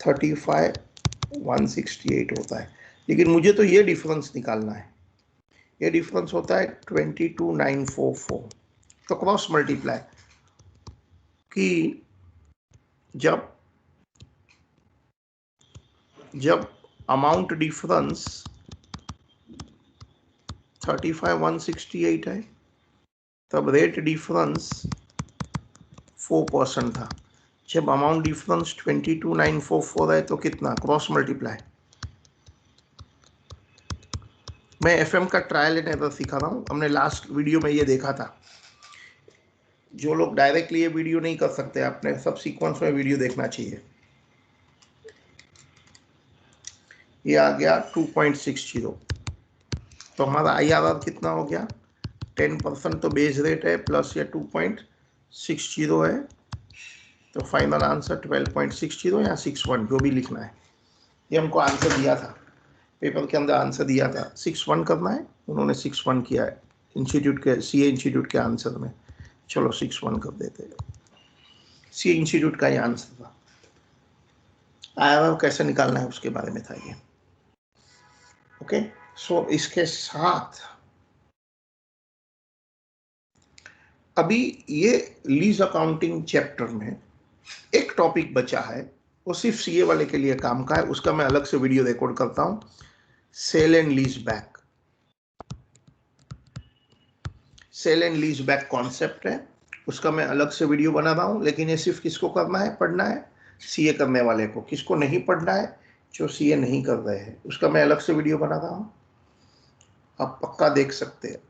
35,168 होता है। लेकिन मुझे तो ये डिफरेंस निकालना है, ये डिफरेंस होता है 22,944। तो क्रॉस मल्टीप्लाई कि जब अमाउंट डिफरेंस 35,168 है, तब रेट डिफरेंस 4% था। जब अमाउंट डिफरेंस 22,944 है तो कितना? Cross multiply. मैं FM का ट्रायल एंड एरर सिखा रहा हूँ, हमने लास्ट वीडियो में ये देखा था। जो लोग डायरेक्टली ये वीडियो नहीं कर सकते, आपने सब सीक्वेंस में वीडियो देखना चाहिए। ये आ गया 2.60, तो हमारा IRR कितना हो गया? 10% तो बेस रेट है, प्लस ये 2.60 है, तो फाइनल आंसर 12.60 या 61 जो भी लिखना है। ये हमको आंसर दिया था, पेपर के अंदर आंसर दिया था, 61 करना है, उन्होंने 61 किया है इंस्टीट्यूट के, CA इंस्टीट्यूट के आंसर में। चलो 61 कर देते हैं, CA इंस्टीट्यूट का ही आंसर था। IRR कैसे निकालना है उसके बारे में था ये। ओके सो इसके साथ अभी ये लीज अकाउंटिंग चैप्टर में एक टॉपिक बचा है, वो सिर्फ CA वाले के लिए काम का है, उसका मैं अलग से वीडियो रिकॉर्ड करता हूं। Sale and lease back, sale and lease back concept है, उसका मैं अलग से वीडियो बना रहा हूँ, लेकिन ये सिर्फ किसको करना है, पढ़ना है, सीए करने वाले को। किसको नहीं पढ़ना है, जो सीए नहीं कर रहे हैं, उसका मैं अलग से वीडियो बना रहा हूँ, आप पक्का देख सकते हैं।